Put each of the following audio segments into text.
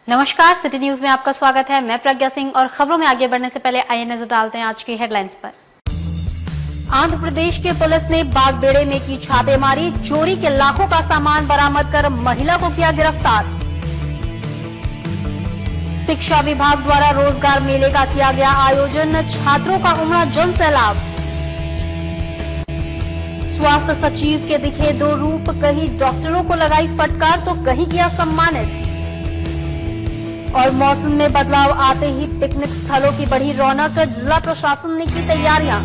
नमस्कार, city news में आपका स्वागत है। मैं प्रज्ञा सिंह और खबरों में आगे बढ़ने से पहले आइए नजर डालते हैं आज की हेडलाइंस पर। आंध्र प्रदेश की पुलिस ने बागबेड़े में की छापेमारी, चोरी के लाखों का सामान बरामद कर महिला को किया गिरफ्तार। शिक्षा विभाग द्वारा रोजगार मेले का किया गया आयोजन, छात्रों का उमड़ा जन सैलाब। स्वास्थ्य सचिव के दिखे दो रूप, कहीं डॉक्टरों को लगाई फटकार तो कहीं किया सम्मानित। और मौसम में बदलाव आते ही पिकनिक स्थलों की बढ़ी रौनक, जिला प्रशासन ने की तैयारियां।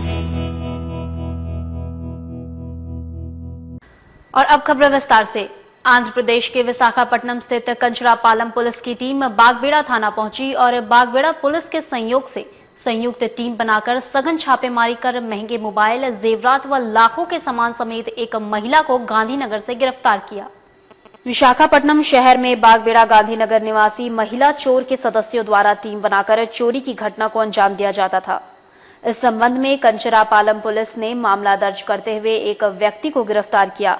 और अब खबर विस्तार से। आंध्र प्रदेश के विशाखापट्टनम स्थित कंचरापालम पुलिस की टीम बागबेड़ा थाना पहुंची और बागबेड़ा पुलिस के सहयोग से संयुक्त टीम बनाकर सघन छापेमारी कर महंगे मोबाइल, जेवरात व लाखों के सामान समेत एक महिला को गांधीनगर से गिरफ्तार किया। विशाखापट्टनम शहर में बागबेड़ा गांधीनगर निवासी महिला चोर के सदस्यों द्वारा टीम बनाकर चोरी की घटना को अंजाम दिया जाता था। इस संबंध में कंचरापालम पुलिस ने मामला दर्ज करते हुए एक व्यक्ति को गिरफ्तार किया,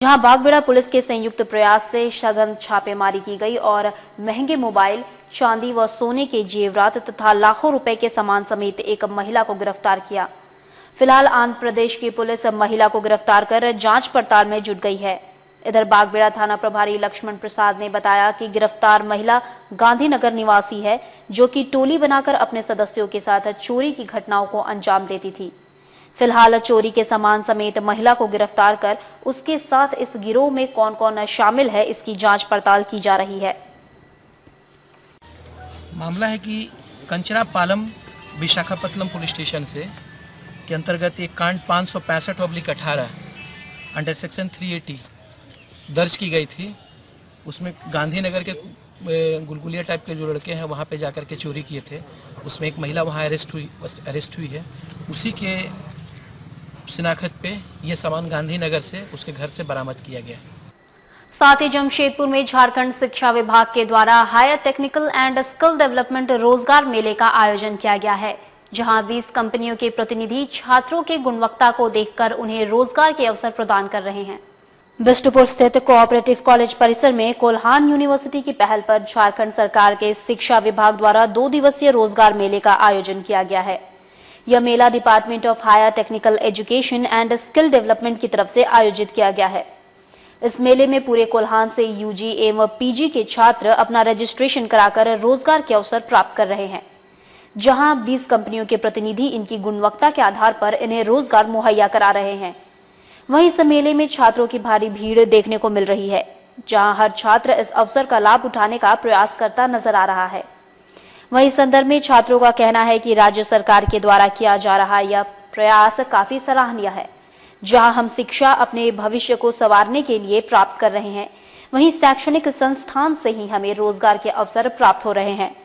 जहां बागबेड़ा पुलिस के संयुक्त प्रयास से सघन छापेमारी की गई और महंगे मोबाइल, चांदी व सोने के जेवरात तथा लाखों रुपए के सामान समेत एक महिला को गिरफ्तार किया। फिलहाल आंध्र प्रदेश की पुलिस महिला को गिरफ्तार कर जांच पड़ताल में जुट गई है। इधर बागबेड़ा थाना प्रभारी लक्ष्मण प्रसाद ने बताया कि गिरफ्तार महिला गांधीनगर निवासी है, जो कि टोली बनाकर अपने सदस्यों के साथ चोरी की घटनाओं को अंजाम देती थी। फिलहाल चोरी के सामान समेत महिला को गिरफ्तार कर उसके साथ इस गिरोह में कौन कौन शामिल है, इसकी जांच पड़ताल की जा रही है। मामला है कि कंचरापालम विशाखापट्टनम पुलिस स्टेशन से के अंतर्गत एक कांड 565/18 अंडर सेक्शन 380 दर्ज की गई थी। उसमें गांधीनगर के गुलगुलिया टाइप के जो लड़के हैं वहाँ पे जाकर के चोरी किए थे। उसमें एक महिला वहाँ अरेस्ट हुई है। उसी के शिनाख्त पे ये सामान गांधीनगर से उसके घर से बरामद किया गया। साथ ही जमशेदपुर में झारखंड शिक्षा विभाग के द्वारा higher technical and skill development रोजगार मेले का आयोजन किया गया है, जहां 20 कंपनियों के प्रतिनिधि छात्रों की गुणवत्ता को देखकर उन्हें रोजगार के अवसर प्रदान कर रहे हैं। बिष्टुपुर स्थित कोऑपरेटिव कॉलेज परिसर में कोल्हान यूनिवर्सिटी की पहल पर झारखंड सरकार के शिक्षा विभाग द्वारा 2 दिवसीय रोजगार मेले का आयोजन किया गया है। यह मेला department of higher technical education and skill development की तरफ से आयोजित किया गया है। इस मेले में पूरे कोल्हान से यूजी एवं पीजी के छात्र अपना रजिस्ट्रेशन कराकर रोजगार के अवसर प्राप्त कर रहे हैं, जहां 20 कंपनियों के प्रतिनिधि इनकी गुणवत्ता के आधार पर इन्हें रोजगार मुहैया करा रहे हैं। वहीं इस मेले में छात्रों की भारी भीड़ देखने को मिल रही है, जहां हर छात्र इस अवसर का लाभ उठाने का प्रयास करता नजर आ रहा है। वहीं इस संदर्भ में छात्रों का कहना है कि राज्य सरकार के द्वारा किया जा रहा यह प्रयास काफी सराहनीय है, जहां हम शिक्षा अपने भविष्य को संवारने के लिए प्राप्त कर रहे हैं, वहीं शैक्षणिक संस्थान से ही हमें रोजगार के अवसर प्राप्त हो रहे हैं।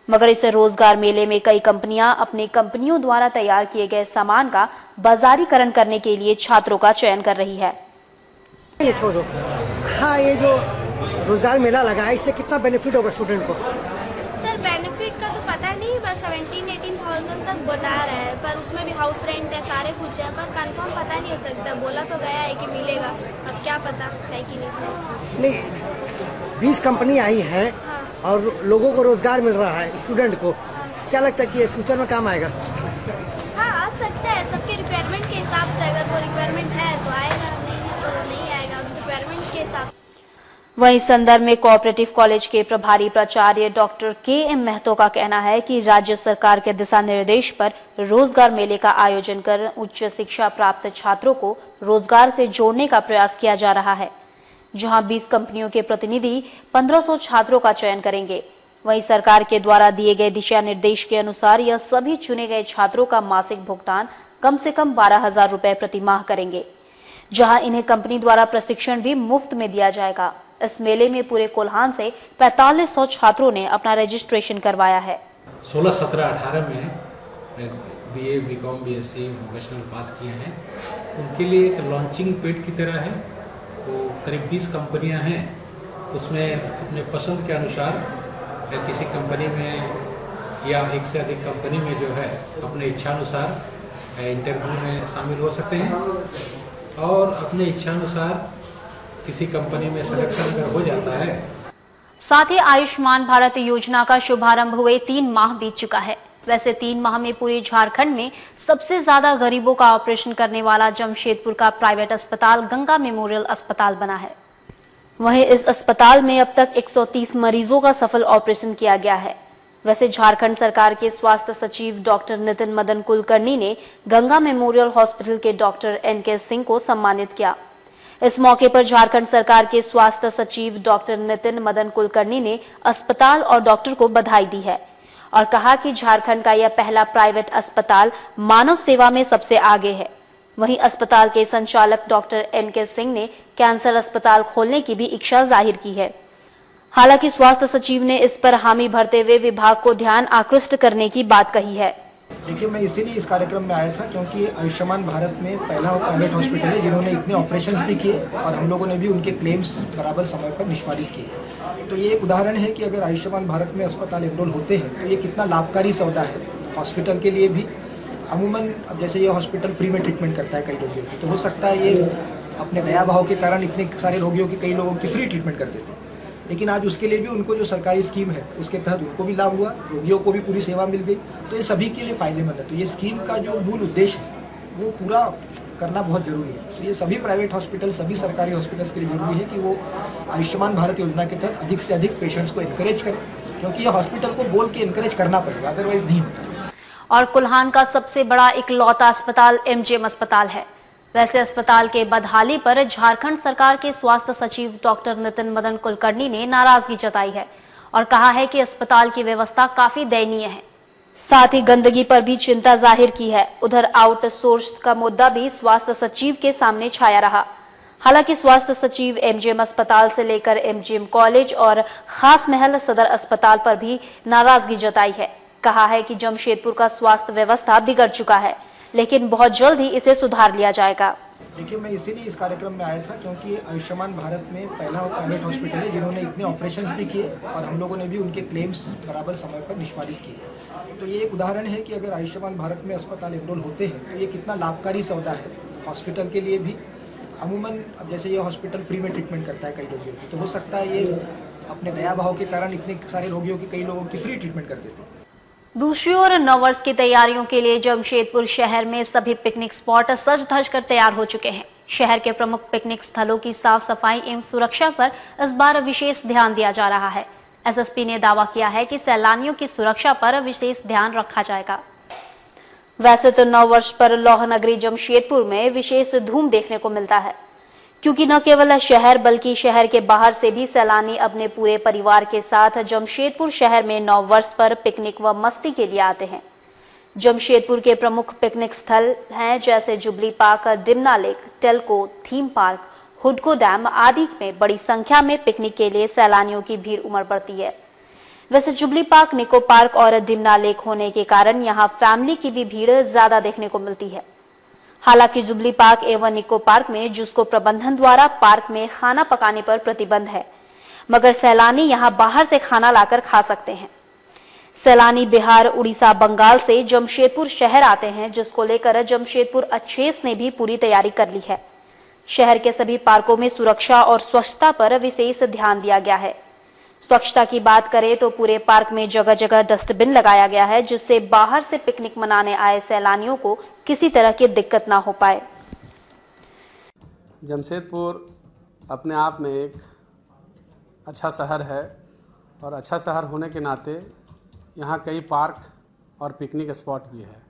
मगर इस रोजगार मेले में कई कंपनियां अपने कंपनियों द्वारा तैयार किए गए सामान का बाजारीकरण करने के लिए छात्रों का चयन कर रही है। ये छोड़ो। हाँ, ये जो रोजगार मेला लगा है, इससे कितना बेनिफिट होगा स्टूडेंट को? सर बेनिफिट का तो पता नहीं, बस 17-18,000 तक बता रहा है, पर उसमें भी हाउस रेंट है, सारे कुछ है, पर कंफर्म पता नहीं हो सकता। बोला तो गया है कि मिलेगा, अब क्या पता है कि नहीं सर। नहीं, 20 कंपनी आई है और लोगों को रोजगार मिल रहा है, स्टूडेंट को। क्या लगता है कि ये फ्यूचर में काम आएगा? हाँ, आ सकता है, सबके रिक्वायरमेंट के हिसाब से। अगर वो रिक्वायरमेंट है तो आएगा, नहीं तो नहीं आएगा, रिक्वायरमेंट के हिसाब से। वहीं इस संदर्भ में कोऑपरेटिव कॉलेज के प्रभारी प्राचार्य डॉक्टर के.एम. महतो का कहना है कि राज्य सरकार के दिशा निर्देश पर रोजगार मेले का आयोजन कर उच्च शिक्षा प्राप्त छात्रों को रोजगार से जोड़ने का प्रयास किया जा रहा है, जहां 20 कंपनियों के प्रतिनिधि 1500 छात्रों का चयन करेंगे। वहीं सरकार के द्वारा दिए गए दिशा निर्देश के अनुसार यह सभी चुने गए छात्रों का मासिक भुगतान कम से कम 12,000 रुपए प्रति माह करेंगे, जहां इन्हें कंपनी द्वारा प्रशिक्षण भी मुफ्त में दिया जाएगा। इस मेले में पूरे कोल्हान से 4500 छात्रों ने अपना रजिस्ट्रेशन करवाया है। 16, 17, 18 में बीए, बीकॉम, बीएससी वोकेशनल पास किए हैं, उनके लिए एक लॉन्चिंग पेड की तरह है। वो करीब 20 कंपनियां हैं, उसमें अपने पसंद के अनुसार किसी कंपनी में या एक से अधिक कंपनी में जो है अपने इच्छानुसार इंटरव्यू में शामिल हो सकते हैं और अपने इच्छानुसार किसी कंपनी में सिलेक्शन अगर हो जाता है। साथ ही आयुष्मान भारत योजना का शुभारंभ हुए 3 माह बीत चुका है। वैसे 3 माह में पूरे झारखंड में सबसे ज्यादा गरीबों का ऑपरेशन करने वाला जमशेदपुर का प्राइवेट अस्पताल गंगा मेमोरियल अस्पताल बना है। वहीं इस अस्पताल में अब तक 130 मरीजों का सफल ऑपरेशन किया गया है। वैसे झारखंड सरकार के स्वास्थ्य सचिव डॉक्टर नितिन मदन कुलकर्णी ने गंगा मेमोरियल हॉस्पिटल के डॉक्टर NK सिंह को सम्मानित किया। इस मौके पर झारखंड सरकार के स्वास्थ्य सचिव डॉक्टर नितिन मदन कुलकर्णी ने अस्पताल और डॉक्टर को बधाई दी है और कहा कि झारखंड का यह पहला प्राइवेट अस्पताल मानव सेवा में सबसे आगे है। वहीं अस्पताल के संचालक डॉक्टर NK सिंह ने कैंसर अस्पताल खोलने की भी इच्छा जाहिर की है। हालांकि स्वास्थ्य सचिव ने इस पर हामी भरते हुए विभाग को ध्यान आकृष्ट करने की बात कही है। देखिए, मैं इसीलिए इस कार्यक्रम में आया था क्योंकि आयुष्मान भारत में पहला प्राइवेट हॉस्पिटल है जिन्होंने इतने ऑपरेशंस भी किए और हम लोगों ने भी उनके क्लेम्स बराबर समय पर निष्पादित किए। तो ये एक उदाहरण है कि अगर आयुष्मान भारत में अस्पताल एनरोल होते हैं तो ये कितना लाभकारी सौदा है हॉस्पिटल के लिए भी। अमूमन अब जैसे ये हॉस्पिटल फ्री में ट्रीटमेंट करता है कई रोगियों की, तो हो सकता है ये अपने दया भाव के कारण इतने सारे रोगियों की कई लोगों की फ्री ट्रीटमेंट कर देते हैं, लेकिन आज उसके लिए भी उनको जो सरकारी स्कीम है उसके तहत उनको भी लाभ हुआ, रोगियों को भी पूरी सेवा मिल गई, तो ये सभी के लिए फायदेमंद है। तो ये स्कीम का जो मूल उद्देश्य है वो पूरा करना बहुत जरूरी है। तो ये सभी प्राइवेट हॉस्पिटल, सभी सरकारी हॉस्पिटल्स के लिए जरूरी है कि वो आयुष्मान भारत योजना के तहत अधिक से अधिक पेशेंट्स को इनकरेज करें, क्योंकि ये हॉस्पिटल को बोल के इनकरेज करना पड़ेगा, अदरवाइज नहीं होता। और कुल्हान का सबसे बड़ा इकलौता अस्पताल MGM अस्पताल है। वैसे अस्पताल के बदहाली पर झारखंड सरकार के स्वास्थ्य सचिव डॉक्टर नितिन मदन कुलकर्णी ने नाराजगी जताई है और कहा है कि अस्पताल की व्यवस्था काफी दयनीय है। साथ ही गंदगी पर भी चिंता जाहिर की है। उधर आउटसोर्स का मुद्दा भी स्वास्थ्य सचिव के सामने छाया रहा। हालांकि स्वास्थ्य सचिव MGM अस्पताल से लेकर MGM कॉलेज और खास महल सदर अस्पताल पर भी नाराजगी जताई है। कहा है कि जमशेदपुर का स्वास्थ्य व्यवस्था बिगड़ चुका है, लेकिन बहुत जल्द ही इसे सुधार लिया जाएगा। देखिए, मैं इसीलिए इस कार्यक्रम में आया था क्योंकि आयुष्मान भारत में पहला प्राइवेट हॉस्पिटल है जिन्होंने इतने ऑपरेशंस भी किए और हम लोगों ने भी उनके क्लेम्स बराबर समय पर निष्पादित किए। तो ये एक उदाहरण है कि अगर आयुष्मान भारत में अस्पताल एनरोल होते हैं तो ये कितना लाभकारी सौदा है हॉस्पिटल के लिए भी। अमूमन अब जैसे ये हॉस्पिटल फ्री में ट्रीटमेंट करता है कई रोगियों की, तो हो सकता है ये अपने दया भाव के कारण इतने सारे रोगियों की कई लोगों की फ्री ट्रीटमेंट कर देते हैं। दूसरी ओर नववर्ष की तैयारियों के लिए जमशेदपुर शहर में सभी पिकनिक स्पॉट सज धज कर तैयार हो चुके हैं। शहर के प्रमुख पिकनिक स्थलों की साफ सफाई एवं सुरक्षा पर इस बार विशेष ध्यान दिया जा रहा है। SSP ने दावा किया है कि सैलानियों की सुरक्षा पर विशेष ध्यान रखा जाएगा। वैसे तो नववर्ष पर लौह नगरी जमशेदपुर में विशेष धूम देखने को मिलता है, क्योंकि न केवल शहर बल्कि शहर के बाहर से भी सैलानी अपने पूरे परिवार के साथ जमशेदपुर शहर में नववर्ष पर पिकनिक व मस्ती के लिए आते हैं। जमशेदपुर के प्रमुख पिकनिक स्थल हैं जैसे Jubilee Park, Dimna lake, Telco, theme park, Hudco dam आदि में बड़ी संख्या में पिकनिक के लिए सैलानियों की भीड़ उमड़ पड़ती है। वैसे जुबली पार्क, निको पार्क और डिमना लेक होने के कारण यहाँ फैमिली की भी भीड़ ज्यादा देखने को मिलती है। हालांकि जुबली पार्क एवं निको पार्क में जुस्को प्रबंधन द्वारा पार्क में खाना पकाने पर प्रतिबंध है, मगर सैलानी यहां बाहर से खाना लाकर खा सकते हैं। सैलानी बिहार, उड़ीसा, बंगाल से जमशेदपुर शहर आते हैं, जिसको लेकर जमशेदपुर अच्छेस ने भी पूरी तैयारी कर ली है। शहर के सभी पार्कों में सुरक्षा और स्वच्छता पर विशेष ध्यान दिया गया है। स्वच्छता की बात करें तो पूरे पार्क में जगह जगह डस्टबिन लगाया गया है, जिससे बाहर से पिकनिक मनाने आए सैलानियों को किसी तरह की दिक्कत ना हो पाए। जमशेदपुर अपने आप में एक अच्छा शहर है और अच्छा शहर होने के नाते यहाँ कई पार्क और पिकनिक स्पॉट भी है।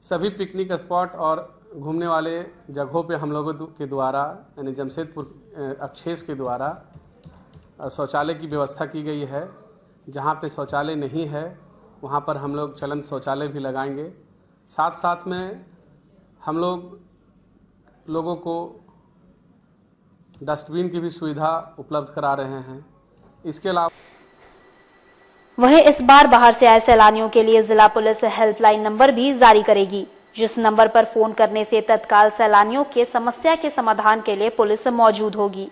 सभी पिकनिक स्पॉट और घूमने वाले जगहों पे हम लोगों के द्वारा यानी जमशेदपुर अच्छेस के द्वारा शौचालय की व्यवस्था की गई है। जहाँ पे शौचालय नहीं है वहाँ पर हम लोग चलंत शौचालय भी लगाएंगे। साथ साथ में हम लोगों को डस्टबिन की भी सुविधा उपलब्ध करा रहे हैं। इसके अलावा वहीं इस बार बाहर से आए सैलानियों के लिए जिला पुलिस हेल्पलाइन नंबर भी जारी करेगी, जिस नंबर पर फोन करने से तत्काल सैलानियों के समस्या के समाधान के लिए पुलिस मौजूद होगी।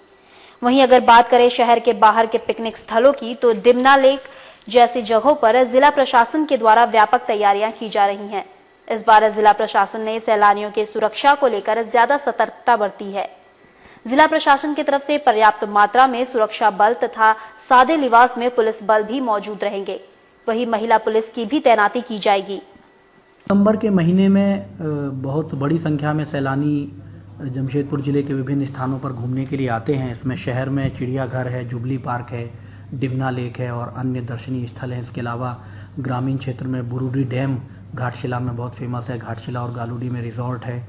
वहीं अगर बात करें शहर के बाहर के पिकनिक स्थलों की, तो डिमना लेक जैसी जगहों पर जिला प्रशासन के द्वारा व्यापक तैयारियां की जा रही हैं। इस बार जिला प्रशासन ने सैलानियों की सुरक्षा को लेकर ज्यादा सतर्कता बरती है। जिला प्रशासन की तरफ से पर्याप्त मात्रा में सुरक्षा बल तथा सादे लिबास में पुलिस बल भी मौजूद रहेंगे। वहीं महिला पुलिस की भी तैनाती की जाएगी। दिसंबर के महीने में बहुत बड़ी संख्या में सैलानी जमशेदपुर जिले के विभिन्न स्थानों पर घूमने के लिए आते हैं। इसमें शहर में चिड़ियाघर है, जुबली पार्क है, डिमना लेक है और अन्य दर्शनीय स्थल हैं। इसके अलावा ग्रामीण क्षेत्र में बुरुडी डैम घाटशिला में बहुत फेमस है। घाटशिला और गालूडी में रिजॉर्ट है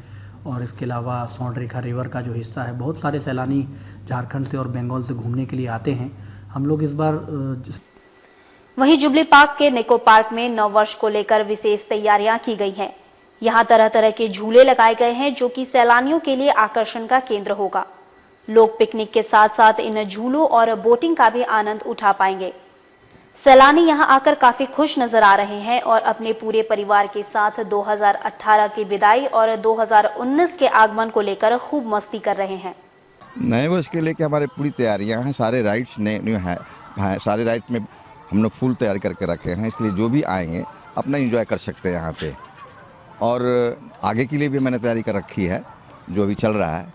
और इसके अलावा सोंडरेखा रिवर का जो हिस्सा है, बहुत सारे सैलानी झारखंड से और बंगाल से घूमने के लिए आते हैं। हम लोग इस बार वहीं जुबली पार्क के निको पार्क में नव वर्ष को लेकर विशेष तैयारियां की गई हैं। यहां तरह तरह के झूले लगाए गए हैं जो कि सैलानियों के लिए आकर्षण का केंद्र होगा। लोग पिकनिक के साथ साथ इन झूलों और बोटिंग का भी आनंद उठा पाएंगे। सैलानी यहां आकर काफी खुश नजर आ रहे हैं और अपने पूरे परिवार के साथ 2018 की विदाई और 2019 के आगमन को लेकर खूब मस्ती कर रहे हैं। नए वर्ष के लेके हमारे पूरी तैयारियां हैं। सारे राइड्स न्यू हैं, सारे राइड्स में हम लोग फुल तैयारी करके रखे हैं। इसके लिए जो भी आएंगे अपना एंजॉय कर सकते हैं यहाँ पे। और आगे के लिए भी मैंने तैयारी कर रखी है जो अभी चल रहा है,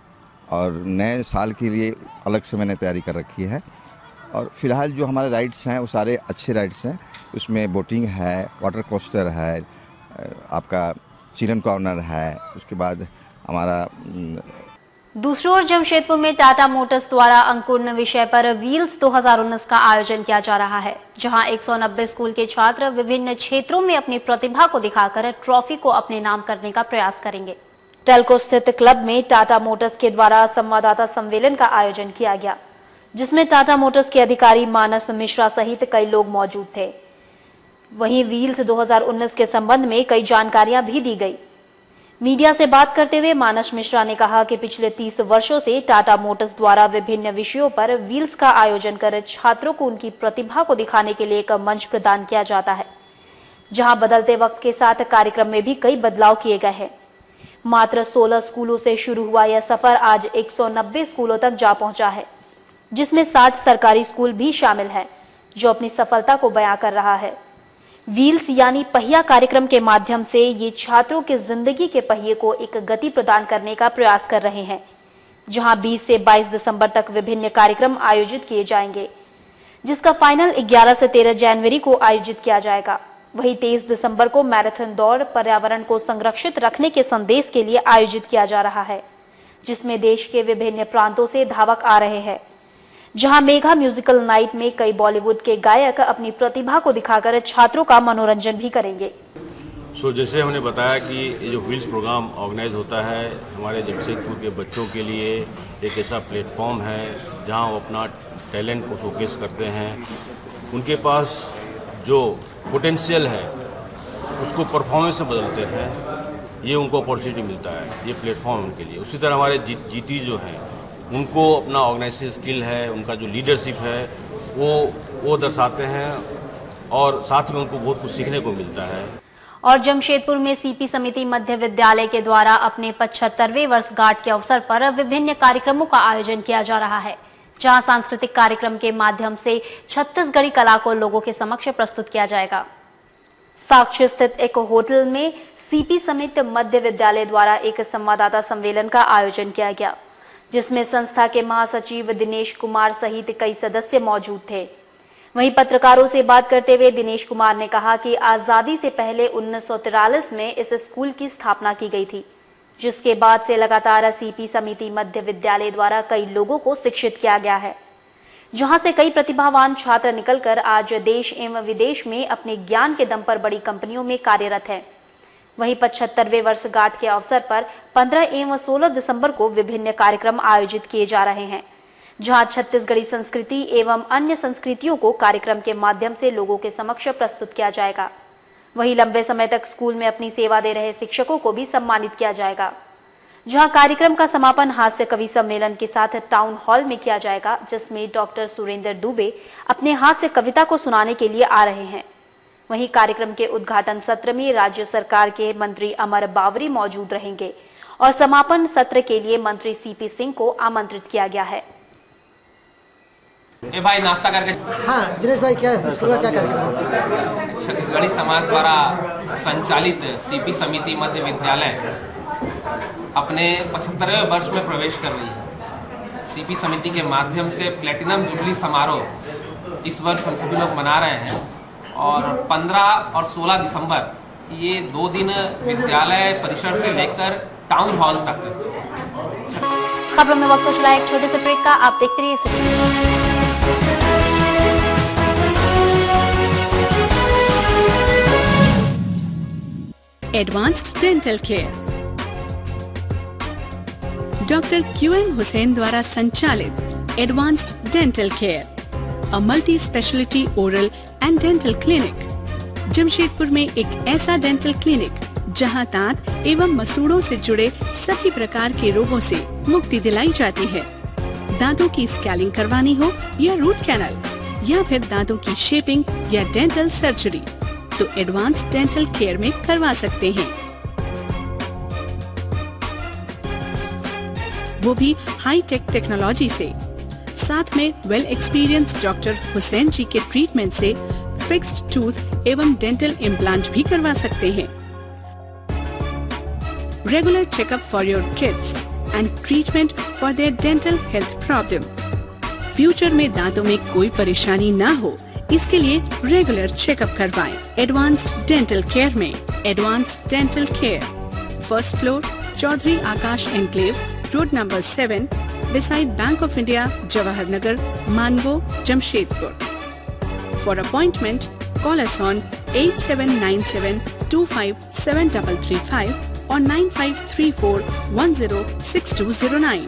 और नए साल के लिए अलग से मैंने तैयारी कर रखी है। और फिलहाल जो हमारे राइड्स हैं वो सारे अच्छे राइड्स हैं। उसमें बोटिंग है, वाटर कोस्टर है, आपका चिल्ड्रन कॉर्नर है, उसके बाद हमारा दूसरी ओर जमशेदपुर में टाटा मोटर्स द्वारा अंकुरण विषय पर व्हील्स 2019 का आयोजन किया जा रहा है, जहां 190 स्कूल के छात्र विभिन्न क्षेत्रों में अपनी प्रतिभा को दिखाकर ट्रॉफी को अपने नाम करने का प्रयास करेंगे। टेल्को स्थित क्लब में टाटा मोटर्स के द्वारा संवाददाता सम्मेलन का आयोजन किया गया, जिसमें टाटा मोटर्स के अधिकारी मानस मिश्रा सहित कई लोग मौजूद थे। वहीं व्हील्स 2019 के संबंध में कई जानकारियां भी दी गई। मीडिया से बात करते हुए मानस मिश्रा ने कहा कि पिछले 30 वर्षों से टाटा मोटर्स द्वारा विभिन्न विषयों पर व्हील्स का आयोजन कर छात्रों को उनकी प्रतिभा को दिखाने के लिए एक मंच प्रदान किया जाता है, जहां बदलते वक्त के साथ कार्यक्रम में भी कई बदलाव किए गए हैं। मात्र 16 स्कूलों से शुरू हुआ यह सफर आज 190 स्कूलों तक जा पहुंचा है, जिसमें 60 सरकारी स्कूल भी शामिल हैं, जो अपनी सफलता को बयां कर रहा है। व्हील्स यानी पहिया कार्यक्रम के माध्यम से ये छात्रों के जिंदगी के पहिए को एक गति प्रदान करने का प्रयास कर रहे हैं, जहां 20 से 22 दिसंबर तक विभिन्न कार्यक्रम आयोजित किए जाएंगे, जिसका फाइनल 11 से 13 जनवरी को आयोजित किया जाएगा। वहीं 23 दिसंबर को मैराथन दौड़ पर्यावरण को संरक्षित रखने के संदेश के लिए आयोजित किया जा रहा है, जिसमें देश के विभिन्न प्रांतों से धावक आ रहे हैं। जहां मेगा म्यूजिकल नाइट में कई बॉलीवुड के गायक अपनी प्रतिभा को दिखाकर छात्रों का मनोरंजन भी करेंगे। जैसे हमने बताया कि ये जो व्हील्स प्रोग्राम ऑर्गेनाइज होता है हमारे जमशेदपुर के बच्चों के लिए एक ऐसा प्लेटफॉर्म है जहां वो अपना टैलेंट को शोकेस करते हैं। उनके पास जो पोटेंशियल है उसको परफॉर्मेंस से बदलते हैं। ये उनको अपॉर्चुनिटी मिलता है, ये प्लेटफॉर्म उनके लिए। उसी तरह हमारे जीटी जो हैं उनको अपना ऑर्गेनाइजेशन स्किल है, उनका जो लीडरशिप है वो दर्शाते हैं और साथ में उनको बहुत कुछ सीखने को मिलता है। और जमशेदपुर में सीपी समिति मध्य विद्यालय के द्वारा अपने 75वें वर्षगांठ के अवसर पर विभिन्न कार्यक्रमों का आयोजन किया जा रहा है, जहां सांस्कृतिक कार्यक्रम के माध्यम से छत्तीसगढ़ी कला को लोगों के समक्ष प्रस्तुत किया जाएगा। साक्षी स्थित एक होटल में सीपी समिति मध्य विद्यालय द्वारा एक संवाददाता सम्मेलन का आयोजन किया गया, जिसमें संस्था के महासचिव दिनेश कुमार सहित कई सदस्य मौजूद थे। वहीं पत्रकारों से बात करते हुए दिनेश कुमार ने कहा कि आजादी से पहले 1943 में इस स्कूल की स्थापना की गई थी, जिसके बाद से लगातार सीपी समिति मध्य विद्यालय द्वारा कई लोगों को शिक्षित किया गया है, जहां से कई प्रतिभावान छात्र निकलकर आज देश एवं विदेश में अपने ज्ञान के दम पर बड़ी कंपनियों में कार्यरत हैं। वहीं 75वें वर्षगांठ के अवसर पर 15 एवं 16 दिसंबर को विभिन्न कार्यक्रम आयोजित किए जा रहे हैं, जहां छत्तीसगढ़ी संस्कृति एवं अन्य संस्कृतियों को कार्यक्रम के माध्यम से लोगों के समक्ष प्रस्तुत किया जाएगा। वहीं लंबे समय तक स्कूल में अपनी सेवा दे रहे शिक्षकों को भी सम्मानित किया जाएगा, जहां कार्यक्रम का समापन हास्य कवि सम्मेलन के साथ टाउन हॉल में किया जाएगा, जिसमें डॉक्टर सुरेंद्र दुबे अपने हास्य कविता को सुनाने के लिए आ रहे हैं। वहीं कार्यक्रम के उद्घाटन सत्र में राज्य सरकार के मंत्री अमर बावरी मौजूद रहेंगे और समापन सत्र के लिए मंत्री सीपी सिंह को आमंत्रित किया गया है। ए भाई नाश्ता करके। हाँ दिनेश भाई, क्या कार्यक्रम? छत्तीसगढ़ी समाज द्वारा संचालित सीपी समिति मध्य विद्यालय अपने 75वें वर्ष में प्रवेश कर रही है। सीपी समिति के माध्यम से प्लेटिनम जुबली समारोह इस वर्ष हम सभी लोग मना रहे हैं और 15 और 16 दिसंबर ये 2 दिन विद्यालय परिसर से लेकर टाउन हॉल तक। खबरों में वक्त चला एक छोटे से ब्रेक का, आप देखते रहिए। Advanced dental care doctor QM Hussain द्वारा संचालित advanced dental care, a multi speciality oral and dental clinic. Jamshedpur में एक ऐसा डेंटल क्लिनिक जहां दांत एवं मसूड़ों से जुड़े सभी प्रकार के रोगों से मुक्ति दिलाई जाती है। दांतों की स्कैनिंग करवानी हो या रूट कैनल या फिर दांतों की शेपिंग या डेंटल सर्जरी तो एडवांस्ड डेंटल केयर में करवा सकते हैं, वो भी हाई टेक टेक्नोलॉजी से। साथ में well experienced doctor Hussain ji के ट्रीटमेंट से फिक्स्ड टूथ एवं डेंटल इम्प्लांट भी करवा सकते हैं। Regular checkup for your kids and treatment for their dental health problem. Future में दांतों में कोई परेशानी ना हो, इसके लिए रेगुलर चेकअप करवाएं। एडवांस्ड डेंटल केयर में advanced dental care, first floor, Chaudhary Akash enclave, road number 7, beside Bank of India, Jawahar Nagar, Mango, Jamshedpur. For appointment, call us on 8797257335 or 9534106209.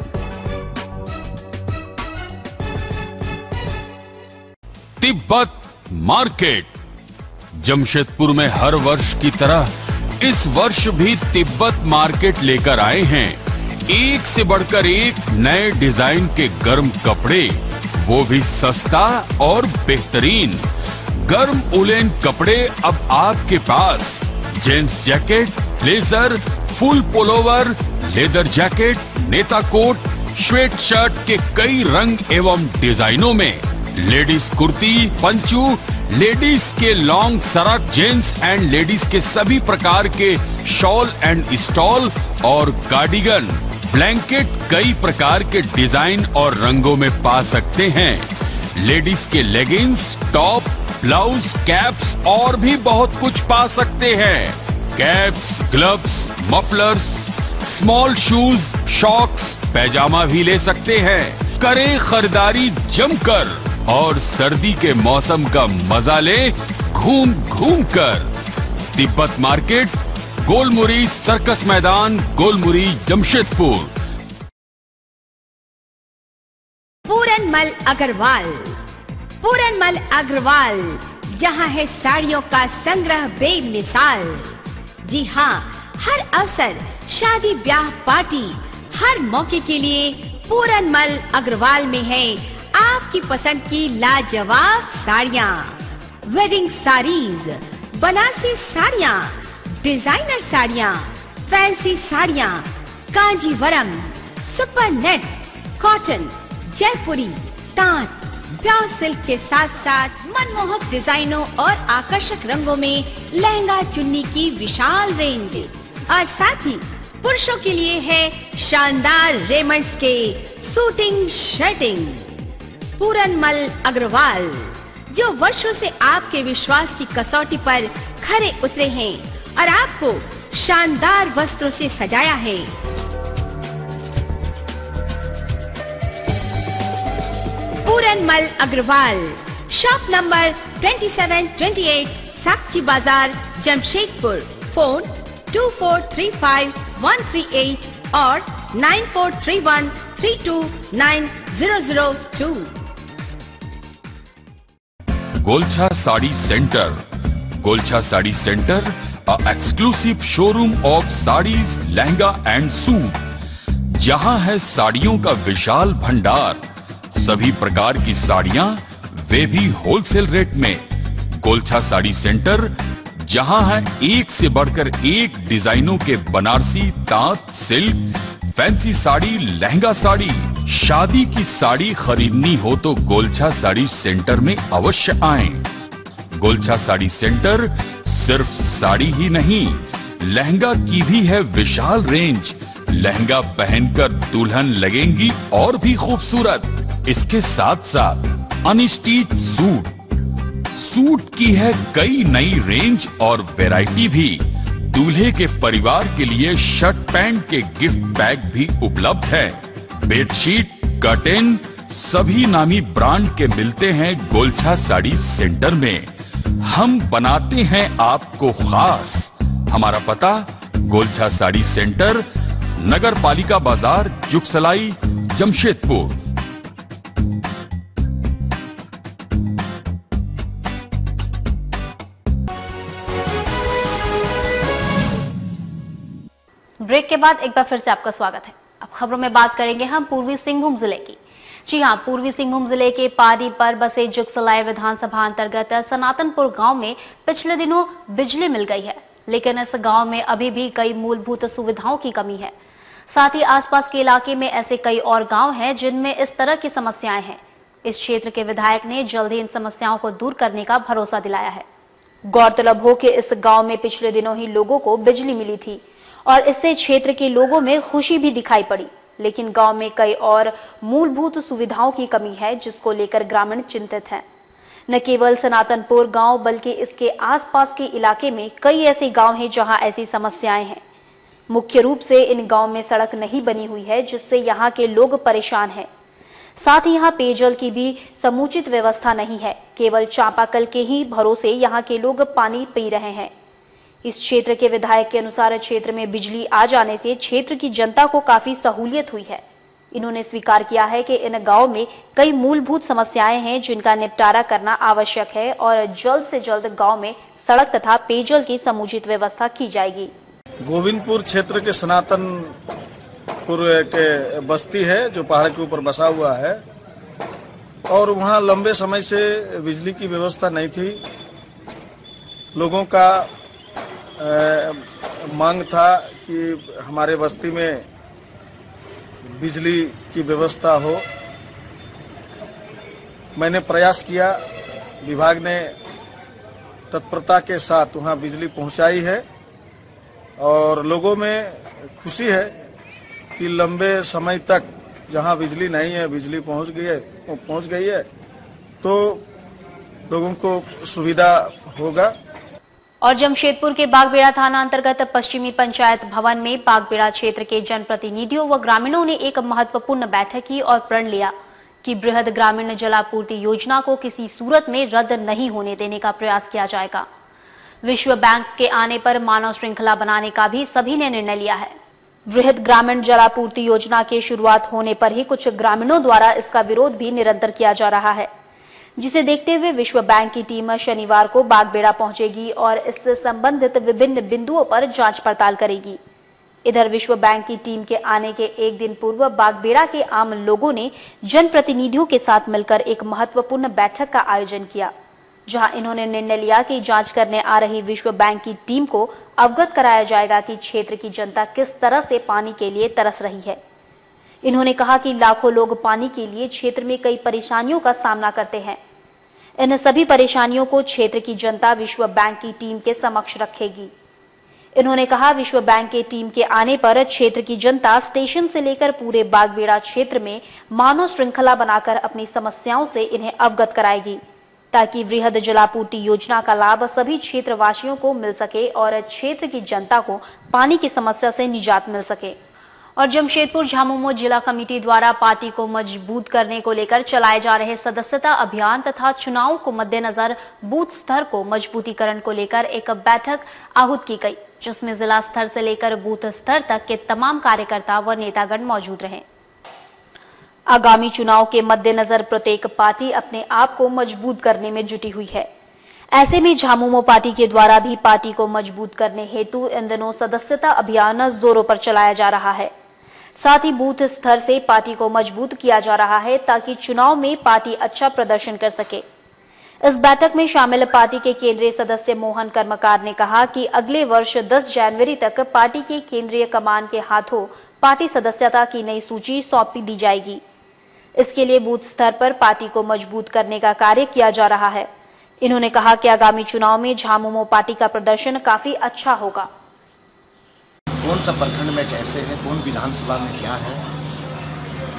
Tibet market Jamshedpur में हर वर्ष की तरह इस वर्ष भी तिब्बत मार्केट लेकर आए हैं एक से बढ़कर एक नए डिजाइन के गर्म कपड़े, वो भी सस्ता और बेहतरीन। गर्म उलेन कपड़े अब आपके पास। Gents jacket, blazer, full pullover, leather jacket, नेता कोट, स्वेट शर्ट के कई रंग एवं डिजाइनों में। लेडीज कुर्ती, पंचू, लेडीज के लॉन्ग सरक, जेंट्स एंड लेडीज के सभी प्रकार के शॉल एंड स्टॉल और कार्डिगन, ब्लैंकेट कई प्रकार के डिजाइन और रंगों में पा सकते हैं। लेडीज के लेगिंग्स, टॉप, ब्लाउज, कैप्स और भी बहुत कुछ पा सकते हैं। Caps, gloves, mufflers, small shoes, socks, पैजामा भी ले सकते हैं। करें खरीदारी जमकर और सर्दी के मौसम का मजा ले घूम घूम कर। तिब्बत मार्केट, गोलमुरी सर्कस मैदान, गोलमुरी, जमशेदपुर। पूरनमल अग्रवाल, पूरनमल अग्रवाल, जहां है साड़ियों का संग्रह बेमिसाल। जी हाँ, हर अवसर, शादी, ब्याह, पार्टी, हर मौके के लिए पूरनमल अग्रवाल में है आपकी पसंद की लाजवाब साड़ियाँ। वेडिंग साड़ीज, बनारसी साड़ियाँ, डिजाइनर साड़ियाँ, फैंसी साड़ियाँ, कांजीवरम, सुपर नेट, कॉटन, जयपुरी, तांत, प्योर सिल्क के साथ साथ मनमोहक डिजाइनों और आकर्षक रंगों में लहंगा चुन्नी की विशाल रेंज। और साथ ही पुरुषों के लिए है शानदार रेमंड्स के सूटिंग शर्टिंग। पूरनमल अग्रवाल, जो वर्षों से आपके विश्वास की कसौटी पर खरे उतरे हैं और आपको शानदार वस्त्रों से सजाया है। पूरनमल अग्रवाल, शॉप नंबर 2728, साक्षी बाजार, जमशेदपुर। फोन 2435-138 और 9431329002। Golchha sari centre. Golchha sari centre, a exclusive showroom of saris, lehenga and suit, जहां है साड़ियों का विशाल भंडार। सभी प्रकार की साड़ियां, वे भी होलसेल रेट में। गोलछा साड़ी सेंटर, जहां है एक से बढ़कर एक डिजाइनों के बनारसी, तांत, सिल्क, फैंसी साड़ी, लहंगा साड़ी। शादी की साड़ी खरीदनी हो तो गोलछा साड़ी सेंटर में अवश्य आएं। गोलछा साड़ी सेंटर सिर्फ साड़ी ही नहीं, लहंगा की भी है विशाल रेंज। लहंगा पहनकर दुल्हन लगेंगी और भी खूबसूरत। इसके साथ साथ अनस्टिच सूट की है कई नई रेंज और वैरायटी भी। दूल्हे के परिवार के लिए शर्ट पैंट के गिफ्ट पैक भी उपलब्ध है। बेडशीट, कर्टेन सभी नामी ब्रांड के मिलते हैं गोलछा साड़ी सेंटर में। हम बनाते हैं आपको खास। हमारा पता गोलछा साड़ी सेंटर, नगर पालिका बाजार, जुगसलाई, जमशेदपुर। ब्रेक के बाद एक बार फिर से आपका स्वागत है। अब खबरों में बात करेंगे हम पूर्वी सिंहभूम जिले की। जी हां, पूर्वी सिंहभूम जिले के पारी पर बसे जुगसलाई विधानसभा अंतर्गत सनातनपुर गांव में पिछले दिनों बिजली मिल गई है, लेकिन इस गांव में अभी भी कई मूलभूत सुविधाओं की कमी है। साथ ही आसपास के इलाके में ऐसे कई और गांव हैं जिनमें इस तरह की समस्याएं हैं। इस क्षेत्र के विधायक ने जल्द ही इन समस्याओं को दूर करने का भरोसा दिलाया है। गौरतलब हो कि इस गांव में पिछले दिनों ही लोगों को बिजली मिली थी और इससे क्षेत्र के लोगों में खुशी भी दिखाई पड़ी, लेकिन गांव में कई और मूलभूत सुविधाओं की कमी है जिसको लेकर ग्रामीण चिंतित हैं। न केवल सनातनपुर गांव बल्कि इसके आसपास के इलाके में कई ऐसे गांव हैं जहां ऐसी समस्याएं हैं। मुख्य रूप से इन गांव में सड़क नहीं बनी हुई है जिससे यहां के लोग परेशान हैं। साथ ही यहां पेयजल की भी समुचित व्यवस्था नहीं है। केवल चापाकल के ही भरोसे यहां के लोग पानी पी रहे हैं। इस क्षेत्र के विधायक के अनुसार क्षेत्र में बिजली आ जाने से क्षेत्र की जनता को काफी सहूलियत हुई है। इन्होंने स्वीकार किया है कि इन गांव में कई मूलभूत समस्याएं हैं जिनका निपटारा करना आवश्यक है और जल्द से जल्द गांव में सड़क तथा पेयजल की समुचित व्यवस्था की जाएगी। गोविंदपुर क्षेत्र के सनातनपुर के बस्ती है जो पहाड़ के ऊपर बसा हुआ है और वहाँ लंबे समय से बिजली की व्यवस्था नहीं थी। लोगों का मांग था कि हमारे बस्ती में बिजली की व्यवस्था हो। मैंने प्रयास किया, विभाग ने तत्परता के साथ वहां बिजली पहुंचाई है और लोगों में खुशी है कि लंबे समय तक जहां बिजली नहीं है बिजली पहुंच गई है तो लोगों को सुविधा होगा। और जमशेदपुर के बागबेड़ा थाना अंतर्गत पश्चिमी पंचायत भवन में बागबेड़ा क्षेत्र के जनप्रतिनिधियों व ग्रामीणों ने एक महत्वपूर्ण बैठक की और प्रण लिया कि बृहद ग्रामीण जलापूर्ति योजना को किसी सूरत में रद्द नहीं होने देने का प्रयास किया जाएगा। विश्व बैंक के आने पर मानव श्रृंखला बनाने का भी सभी ने निर्णय लिया है। बृहद ग्रामीण जलापूर्ति योजना की शुरुआत होने पर ही कुछ ग्रामीणों द्वारा इसका विरोध भी निरंतर किया जा रहा है, जिसे देखते हुए विश्व बैंक की टीम शनिवार को बागबेड़ा पहुंचेगी और इससे संबंधित विभिन्न बिंदुओं पर जांच पड़ताल करेगी। इधर विश्व बैंक की टीम के आने के एक दिन पूर्व बागबेड़ा के आम लोगों ने जनप्रतिनिधियों के साथ मिलकर एक महत्वपूर्ण बैठक का आयोजन किया, जहां इन्होंने निर्णय लिया कि जांच करने आ रही विश्व बैंक की टीम को अवगत कराया जाएगा कि क्षेत्र की जनता किस तरह से पानी के लिए तरस रही है। इन्होंने कहा कि लाखों लोग पानी के लिए क्षेत्र में कई परेशानियों का सामना करते हैं। इन सभी परेशानियों को क्षेत्र की जनता विश्व बैंक की टीम के समक्ष रखेगी। इन्होंने कहा विश्व बैंक की टीम के आने पर क्षेत्र की जनता स्टेशन से लेकर पूरे बागबेड़ा क्षेत्र में मानव श्रृंखला बनाकर अपनी समस्याओं से इन्हें अवगत कराएगी, ताकि वृहद जलापूर्ति योजना का लाभ सभी क्षेत्रवासियों को मिल सके और क्षेत्र की जनता को पानी की समस्या से निजात मिल सके। और जमशेदपुर झामुमो जिला कमेटी द्वारा पार्टी को मजबूत करने को लेकर चलाए जा रहे सदस्यता अभियान तथा चुनाव को मद्देनजर बूथ स्तर को मजबूतीकरण को लेकर एक बैठक आहूत की गई, जिसमें जिला स्तर से लेकर बूथ स्तर तक के तमाम कार्यकर्ता व नेतागण मौजूद रहे। आगामी चुनाव के मद्देनजर प्रत्येक पार्टी अपने आप को मजबूत करने में जुटी हुई है। ऐसे में झामुमो पार्टी के द्वारा भी पार्टी को मजबूत करने हेतु इन दिनों सदस्यता अभियान जोरों पर चलाया जा रहा है। साथ ही बूथ स्तर से पार्टी को मजबूत किया जा रहा है ताकि चुनाव में पार्टी अच्छा प्रदर्शन कर सके। इस बैठक में शामिल पार्टी के केंद्रीय सदस्य मोहन कर्मकार ने कहा कि अगले वर्ष 10 जनवरी तक पार्टी के केंद्रीय कमान के हाथों पार्टी सदस्यता की नई सूची सौंपी दी जाएगी। इसके लिए बूथ स्तर पर पार्टी को मजबूत करने का कार्य किया जा रहा है। इन्होंने कहा कि आगामी चुनाव में झामुमो पार्टी का प्रदर्शन काफी अच्छा होगा। कौन सा प्रखंड में कैसे है, कौन विधानसभा में क्या है,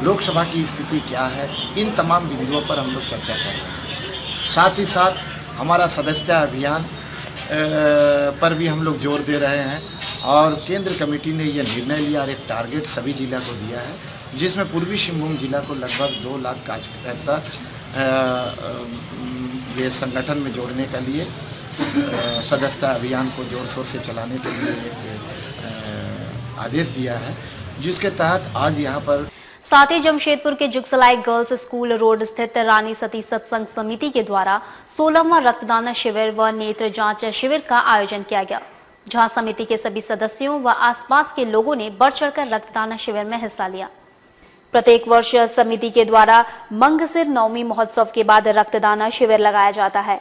लोकसभा की स्थिति क्या है, इन तमाम बिंदुओं पर हम लोग चर्चा कर रहे हैं। साथ ही साथ हमारा सदस्यता अभियान पर भी हम लोग जोर दे रहे हैं और केंद्र कमेटी ने यह निर्णय लिया और एक टारगेट सभी जिला को दिया है, जिसमें पूर्वी सिंहभूम जिला को लगभग 2 लाख कार्यकर्ता ये संगठन में जोड़ने के लिए सदस्यता अभियान को जोर शोर से चलाने के लिए एक आदेश दिया है, जिसके तहत आज यहाँ पर साथ ही जमशेदपुर के जुगसलाई गर्ल्स स्कूल रोड स्थित रानी सती सत्संग समिति के द्वारा 16वां रक्तदान शिविर व नेत्र जांच शिविर का आयोजन किया गया, जहां समिति के सभी सदस्यों व आसपास के लोगों ने बढ़ चढ़कर रक्तदान शिविर में हिस्सा लिया। प्रत्येक वर्ष समिति के द्वारा मंगसिर नवमी महोत्सव के बाद रक्तदान शिविर लगाया जाता है,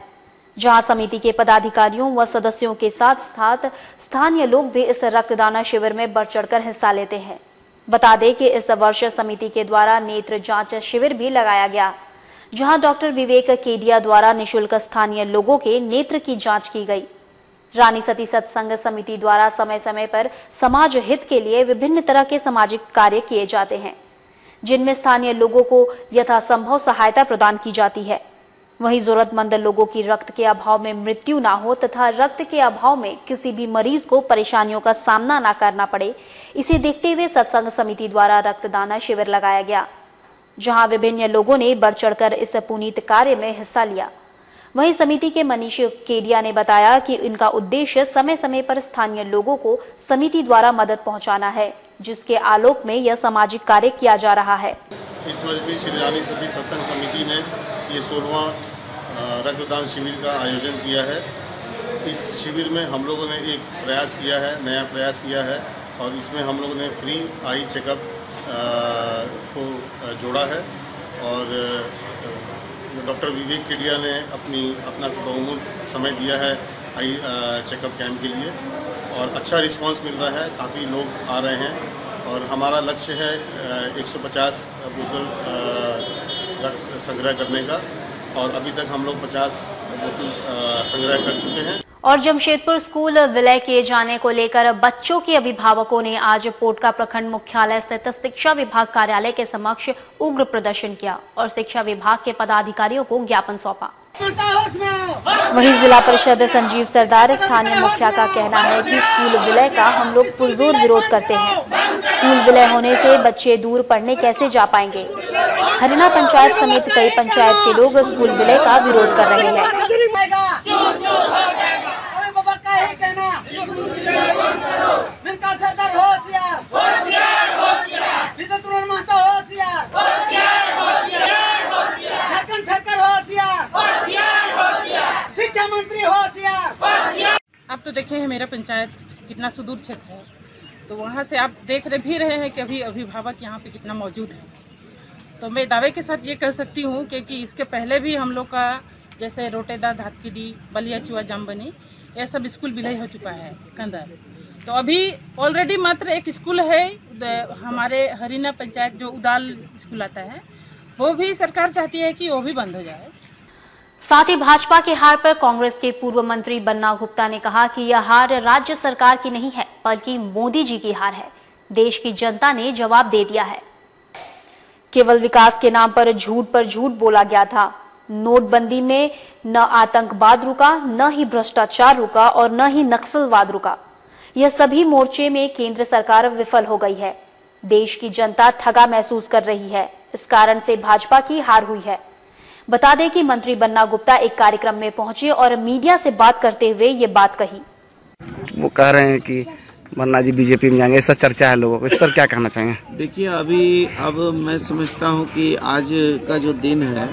जहां समिति के पदाधिकारियों व सदस्यों के साथ साथ स्थानीय लोग भी इस रक्तदान शिविर में बढ़ चढ़कर हिस्सा लेते हैं। बता दें कि इस वर्ष समिति के द्वारा नेत्र जांच शिविर भी लगाया गया, जहां डॉक्टर विवेक केडिया द्वारा निःशुल्क स्थानीय लोगों के नेत्र की जांच की गई। रानी सती सत्संग समिति द्वारा समय समय पर समाज हित के लिए विभिन्न तरह के सामाजिक कार्य किए जाते हैं, जिनमें स्थानीय लोगों को यथासंभव सहायता प्रदान की जाती है। वहीं जरूरतमंद लोगों की रक्त के अभाव में मृत्यु ना हो तथा रक्त के अभाव में किसी भी मरीज को परेशानियों का सामना ना करना पड़े, इसे देखते हुए सत्संग समिति द्वारा रक्तदान शिविर लगाया गया, जहां विभिन्न लोगों ने बढ़ चढ़कर इस पुनीत कार्य में हिस्सा लिया। वहीं समिति के मनीष केडिया ने बताया कि इनका उद्देश्य समय समय पर स्थानीय लोगों को समिति द्वारा मदद पहुंचाना है, जिसके आलोक में यह सामाजिक कार्य किया जा रहा है। इस वर्ष भी श्री रानी सती सत्संग समिति ने ये 16वां रक्तदान शिविर का आयोजन किया है। इस शिविर में हम लोगों ने एक प्रयास किया है, नया प्रयास किया है, और इसमें हम लोगों ने फ्री आई चेकअप को जोड़ा है। और डॉक्टर विवेक केडिया ने अपना बहुमूल्य समय दिया है आई चेकअप कैंप के लिए, और अच्छा रिस्पांस मिल रहा है, काफ़ी लोग आ रहे हैं। और हमारा लक्ष्य है 150 बोतल रक्त संग्रह करने का, और अभी तक हम लोग 50 बोतल संग्रह कर चुके हैं। और जमशेदपुर स्कूल विलय किए जाने को लेकर बच्चों के अभिभावकों ने आज पोटका प्रखंड मुख्यालय स्थित शिक्षा विभाग कार्यालय के समक्ष उग्र प्रदर्शन किया और शिक्षा विभाग के पदाधिकारियों को ज्ञापन सौंपा। वहीं जिला परिषद संजीव सरदार स्थानीय मुखिया का कहना है कि स्कूल विलय का हम लोग पुरजोर विरोध करते हैं। स्कूल विलय होने से बच्चे दूर पढ़ने कैसे जा पाएंगे। हरिना पंचायत समेत कई पंचायत के लोग स्कूल विलय का विरोध कर रहे हैं। शिक्षा मंत्री होशियार। अब तो देखे मेरा पंचायत कितना सुदूर क्षेत्र है, तो वहाँ से आप देख रहे हैं कि अभी अभिभावक यहाँ पे कितना मौजूद है। तो मैं दावे के साथ ये कह सकती हूँ कि इसके पहले भी हम लोग का जैसे रोटेदा, धातकीडी, बलिया, चुआ, जामबनी, यह सब स्कूल विलय हो चुका है कंदर। तो अभी ऑलरेडी मात्र एक स्कूल है हमारे हरिना पंचायत जो उदाल स्कूल आता है, वो भी सरकार चाहती है कि वो भी बंद हो जाए। साथ ही भाजपा के हार पर कांग्रेस के पूर्व मंत्री बन्ना गुप्ता ने कहा कि यह हार राज्य सरकार की नहीं है, बल्कि मोदी जी की हार है। देश की जनता ने जवाब दे दिया है। केवल विकास के नाम पर झूठ बोला गया था। नोटबंदी में न आतंकवाद रुका, न ही भ्रष्टाचार रुका और न ही नक्सलवाद रुका। यह सभी मोर्चे में केंद्र सरकार विफल हो गई है। देश की जनता ठगा महसूस कर रही है। इस कारण से भाजपा की हार हुई है। बता दें कि मंत्री बन्ना गुप्ता एक कार्यक्रम में पहुंचे और मीडिया से बात करते हुए ये बात कही। वो कह रहे हैं कि बन्ना जी बीजेपी में जाएंगे, ऐसा चर्चा है लोगों को, इस पर क्या कहना चाहेंगे? देखिए, अब मैं समझता हूं कि आज का जो दिन है,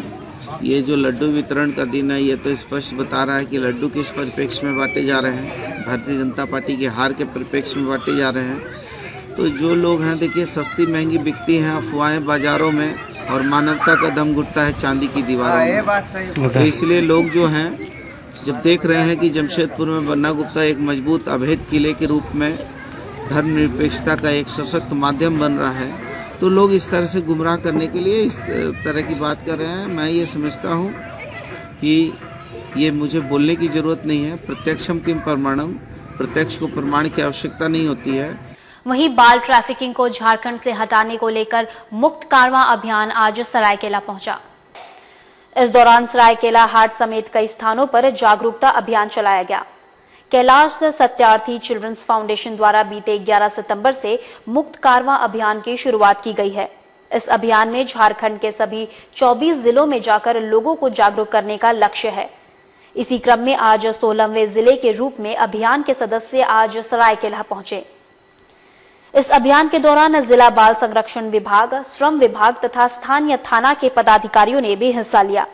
ये जो लड्डू वितरण का दिन है, ये तो स्पष्ट बता रहा है कि लड्डू किस परिप्रेक्ष्य में बांटे जा रहे हैं। भारतीय जनता पार्टी के हार के परिप्रेक्ष्य में बांटे जा रहे हैं। तो जो लोग हैं, देखिए, सस्ती महंगी बिकती हैं अफवाहें बाजारों में, और मानवता का दम घुटता है चांदी की दीवारों में। तो इसलिए लोग जो हैं, जब देख रहे हैं कि जमशेदपुर में बन्ना गुप्ता एक मजबूत अभेद किले के रूप में धर्मनिरपेक्षता का एक सशक्त माध्यम बन रहा है, तो लोग इस तरह से गुमराह करने के लिए इस तरह की बात कर रहे हैं। मैं ये समझता हूँ कि ये मुझे बोलने की जरूरत नहीं है। प्रत्यक्षम किम प्रमाणम, प्रत्यक्ष को प्रमाण की आवश्यकता नहीं होती है। वहीं बाल ट्रैफिकिंग को झारखंड से हटाने को लेकर मुक्त कारवां अभियान आज सरायकेला पहुंचा। इस दौरान सरायकेला हाट समेत कई स्थानों पर जागरूकता अभियान चलाया गया। कैलाश सत्यार्थी चिल्ड्रंस फाउंडेशन द्वारा बीते 11 सितंबर से मुक्त कारवां अभियान की शुरुआत की गई है। इस अभियान में झारखंड के सभी 24 जिलों में जाकर लोगों को जागरूक करने का लक्ष्य है। इसी क्रम में आज 16वें जिले के रूप में अभियान के सदस्य आज सरायकेला पहुंचे। इस अभियान के दौरान जिला बाल संरक्षण विभाग, श्रम विभाग तथा स्थानीय थाना के पदाधिकारियों ने भी हिस्सा लिया।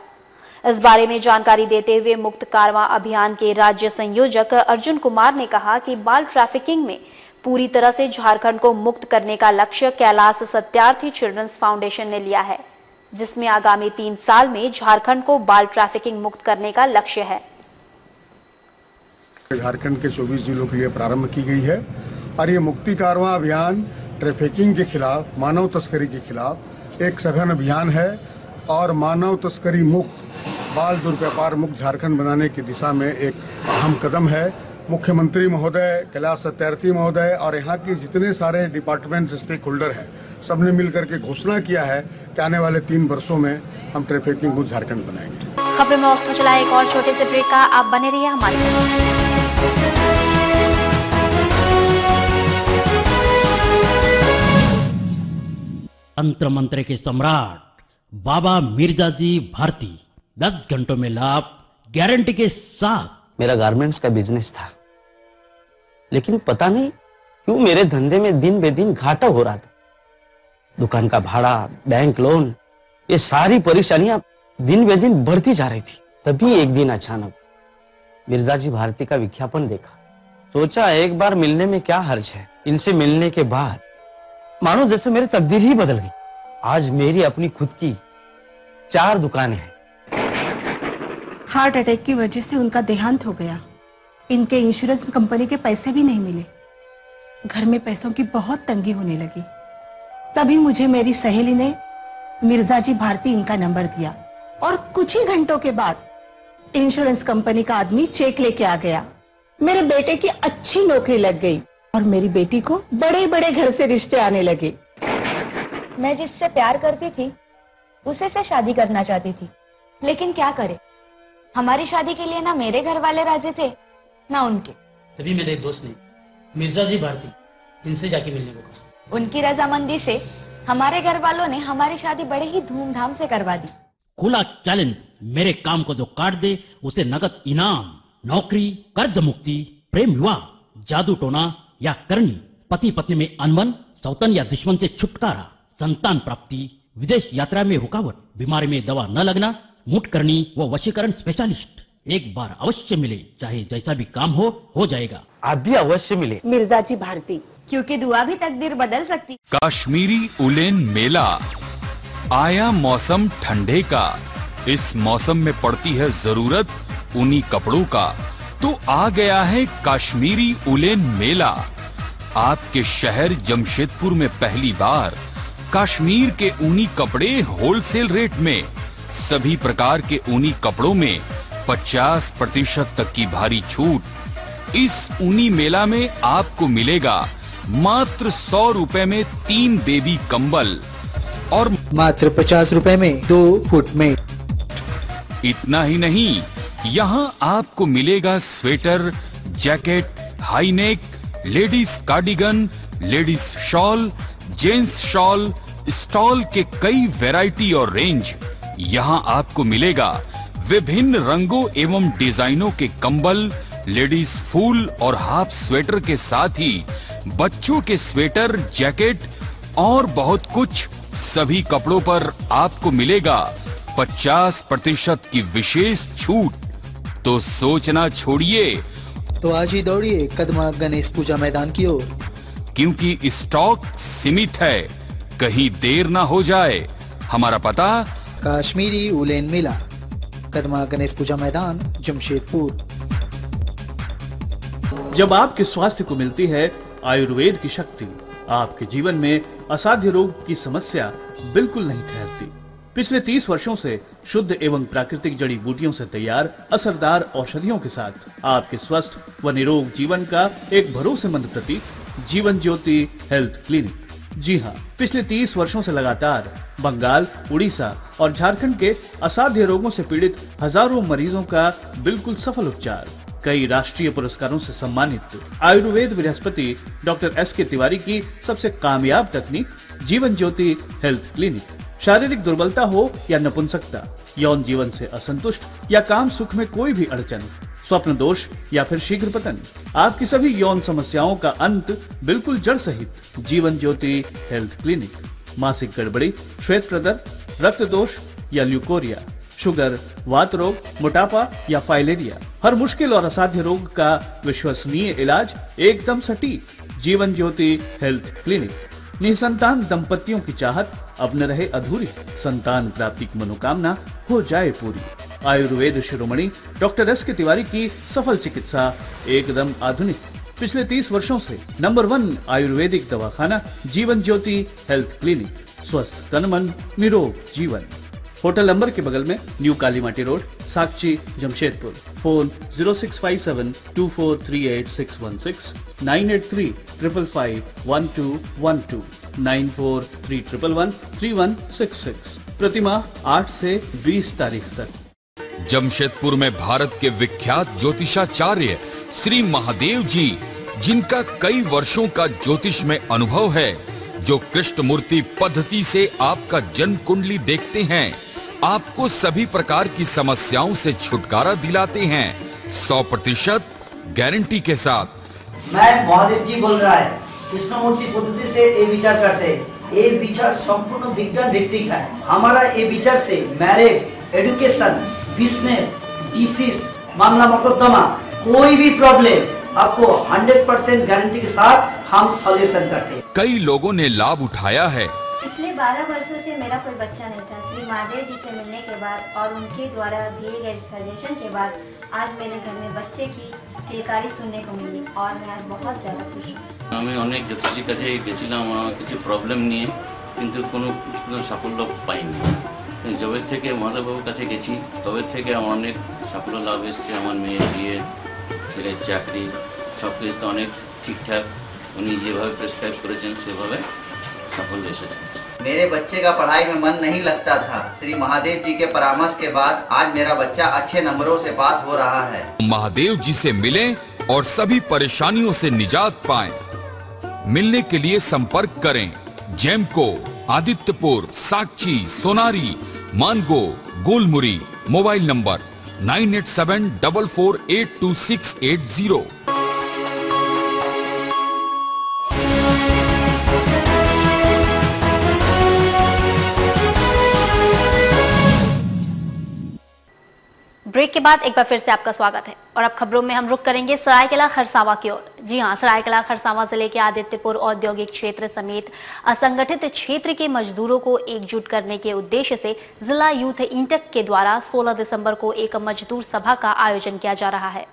इस बारे में जानकारी देते हुए मुक्त कारवां अभियान के राज्य संयोजक अर्जुन कुमार ने कहा कि बाल ट्रैफिकिंग में पूरी तरह से झारखंड को मुक्त करने का लक्ष्य कैलाश सत्यार्थी चिल्ड्रंस फाउंडेशन ने लिया है, जिसमें आगामी 3 साल में झारखंड को बाल ट्रैफिकिंग मुक्त करने का लक्ष्य है। झारखंड के 24 जिलों के लिए प्रारंभ की गई है और ये मुक्ति कारवां अभियान ट्रैफिकिंग के खिलाफ, मानव तस्करी के खिलाफ एक सघन अभियान है और मानव तस्करी मुक्त, बाल दुर्व्यापार मुक्त झारखंड बनाने की दिशा में एक अहम कदम है। मुख्यमंत्री महोदय, कैलाश सत्यार्थी महोदय और यहाँ के जितने सारे डिपार्टमेंट स्टेक होल्डर हैं, सबने मिलकर के घोषणा किया है कि आने वाले 3 वर्षों में हम ट्रैफिकिंग मुक्त झारखंड बनाएंगे। खबरों में वक्त चला एक और छोटे से ब्रेक का, आप बने रहिए हमारे साथ। तंत्र मंत्र के सम्राट बाबा मिर्जा जी भारती 10 घंटों में लाभ गारंटी के साथ। मेरा गारमेंट्स का बिजनेस था, लेकिन पता नहीं क्यों मेरे धंधे में दिन बे दिन घाटा हो रहा था। दुकान का भाड़ा, बैंक लोन, ये सारी परेशानियां दिन बे दिन बढ़ती जा रही थी। तभी एक दिन अचानक मिर्जा जी भारती का विज्ञापन देखा। सोचा एक बार मिलने में क्या हर्ज है। इनसे मिलने के बाद मानो जैसे मेरी तकदीर ही बदल गई। आज मेरी अपनी खुद की 4 दुकानें हैं। हार्ट अटैक की वजह से उनका देहांत हो गया। इनके इंश्योरेंस कंपनी के पैसे भी नहीं मिले। घर में पैसों की बहुत तंगी होने लगी। तभी मुझे मेरी सहेली ने मिर्जा जी भारती इनका नंबर दिया और कुछ ही घंटों के बाद इंश्योरेंस कंपनी का आदमी चेक लेके आ गया। मेरे बेटे की अच्छी नौकरी लग गई और मेरी बेटी को बड़े बड़े घर से रिश्ते आने लगे। मैं जिससे प्यार करती थी उसे से शादी करना चाहती थी, लेकिन क्या करे, हमारी शादी के लिए ना मेरे घर वाले राजी थे ना उनके। तभी मेरे एक दोस्त ने मिर्जा जी भारती इनसे जाके मिलने को कहा। उनकी रजामंदी से हमारे घर वालों ने हमारी शादी बड़े ही धूमधाम से करवा दी। खुला चैलेंज, मेरे काम को जो काट दे उसे नगद इनाम, नौकरी, कर्ज मुक्ति, प्रेम विवाह, जादू टोना या करनी, पति पत्नी में अनबन, सौतन या दुश्मन से छुटकारा, संतान प्राप्ति, विदेश यात्रा में रुकावट, बीमारी में दवा न लगना, मुठ करनी व वशीकरण स्पेशलिस्ट। एक बार अवश्य मिले, चाहे जैसा भी काम हो जाएगा। आप भी अवश्य मिले मिर्जा जी भारती, क्योंकि दुआ भी तकदीर बदल सकती। कश्मीरी उलेन मेला आया मौसम ठंडे का। इस मौसम में पड़ती है जरूरत ऊनी कपड़ों का, तो आ गया है कश्मीरी उलेन मेला। आपके शहर जमशेदपुर में पहली बार कश्मीर के ऊनी कपड़े होलसेल रेट में। सभी प्रकार के ऊनी कपड़ों में 50% तक की भारी छूट। इस ऊनी मेला में आपको मिलेगा मात्र 100 रुपए में 3 बेबी कंबल और मात्र 50 रुपए में 2 फुट में। इतना ही नहीं, यहाँ आपको मिलेगा sweater, jacket, high neck, ladies cardigan, ladies shawl, gents shawl, stall के कई वैरायटी और रेंज। यहाँ आपको मिलेगा विभिन्न रंगों एवं डिजाइनों के कंबल, लेडीज फूल और हाफ स्वेटर के साथ ही बच्चों के स्वेटर, जैकेट और बहुत कुछ। सभी कपड़ों पर आपको मिलेगा 50% की विशेष छूट। तो सोचना छोड़िए, तो आज ही दौड़िए कदमा गणेश पूजा मैदान की ओर, क्योंकि स्टॉक सीमित है, कहीं देर ना हो जाए। हमारा पता कश्मीरी उलेन मेला, कदमा गणेश पूजा मैदान, जमशेदपुर। जब आपके स्वास्थ्य को मिलती है आयुर्वेद की शक्ति, आपके जीवन में असाध्य रोग की समस्या बिल्कुल नहीं ठहरती। पिछले 30 वर्षों से शुद्ध एवं प्राकृतिक जड़ी बूटियों से तैयार असरदार औषधियों के साथ आपके स्वस्थ व निरोग जीवन का एक भरोसेमंद प्रतीक जीवन ज्योति हेल्थ क्लिनिक। जी हाँ, पिछले 30 वर्षों से लगातार बंगाल, उड़ीसा और झारखंड के असाध्य रोगों से पीड़ित हजारों मरीजों का बिल्कुल सफल उपचार, कई राष्ट्रीय पुरस्कारों से सम्मानित आयुर्वेद बृहस्पति डॉक्टर S.K. तिवारी की सबसे कामयाब तकनीक जीवन ज्योति हेल्थ क्लिनिक। शारीरिक दुर्बलता हो या नपुंसकता, यौन जीवन से असंतुष्ट या काम सुख में कोई भी अड़चन, स्वप्न दोष या फिर शीघ्र पतन, आपकी सभी यौन समस्याओं का अंत बिल्कुल जड़ सहित जीवन ज्योति हेल्थ क्लिनिक। मासिक गड़बड़ी, श्वेत प्रदर, रक्त दोष या ल्यूकोरिया, शुगर, वात रोग, मोटापा या फाइलेरिया, हर मुश्किल और असाध्य रोग का विश्वसनीय इलाज एकदम सटीक जीवन ज्योति हेल्थ क्लिनिक। निसंतान दंपतियों की चाहत अब न रहे अधूरी, संतान प्राप्ति की मनोकामना हो जाए पूरी। आयुर्वेद शिरोमणि डॉक्टर S.K. तिवारी की सफल चिकित्सा एकदम आधुनिक। पिछले 30 वर्षों से नंबर 1 आयुर्वेदिक दवाखाना जीवन ज्योति हेल्थ क्लिनिक। स्वस्थ तन मन, निरोग जीवन। होटल नंबर के बगल में न्यू कालीमाटी रोड, साक्षी, जमशेदपुर। फोन 0657243816, 9835551212, 9431113166। प्रतिमाह 8 से 20 तारीख तक। जमशेदपुर में भारत के विख्यात ज्योतिषाचार्य श्री महादेव जी, जिनका कई वर्षों का ज्योतिष में अनुभव है, जो कृष्णमूर्ति पद्धति से आपका जन्म कुंडली देखते हैं, आपको सभी प्रकार की समस्याओं से छुटकारा दिलाते हैं 100% गारंटी के साथ। मैं महादेव जी बोल रहा है। कृष्णमूर्ति पद्धति से ये विचार करते हैं। ये विचार संपूर्ण विज्ञान भित्तिक है। हमारा ये विचार से मैरिज, एजुकेशन, बिजनेस, डिसीज, मामला मुकदमा, कोई भी प्रॉब्लम आपको 100% गारंटी के साथ हम सॉल्यूशन करते हैं। कई लोगों ने लाभ उठाया है। पिछले 12 वर्षों से मेरा कोई बच्चा नहीं था। श्री महादेव जी से मिलने के बाद और उनके द्वारा दिए गए सजेशन के बाद आज मेरे घर में बच्चे की किलकारी सुनने को मिली और मैं आज बहुत ज़्यादा खुश हूँ। আমি অনেক জ্যোতিষীর কাছে গেছিলাম, আমার কিছু প্রবলেম নিয়ে, কিন্তু কোনো সাফল্য পাইনি। যবে থেকে মহাদেববাবুর কাছে গেছি তবে থেকে আমার অনেক সাফল্য লাভ এসেছে। আমার মেয়ের বিয়ে, ছেলের চাকরি, সব কিছু তো অনেক ঠিকঠাক উনি যেভাবে প্রেসক্রাইব করেছেন সেভাবে সাফল্য এসেছে। मेरे बच्चे का पढ़ाई में मन नहीं लगता था। श्री महादेव जी के परामर्श के बाद आज मेरा बच्चा अच्छे नंबरों से पास हो रहा है। महादेव जी से मिलें और सभी परेशानियों से निजात पाएं। मिलने के लिए संपर्क करें Jemco, Adityapur, Sakchi, Sonari, Mango, Golmuri. Mobile number 9874482680। Break के बाद एक बार फिर से आपका स्वागत है और अब खबरों में हम रुक करेंगे सरायकेला खरसावां की ओर। जी हां, सरायकेला खरसावां जिले के आदित्यपुर औद्योगिक क्षेत्र समेत असंगठित क्षेत्र के मजदूरों को एकजुट करने के उद्देश्य से जिला यूथ इंटक के द्वारा 16 दिसंबर को एक मजदूर सभा का आयोजन किया जा रहा है।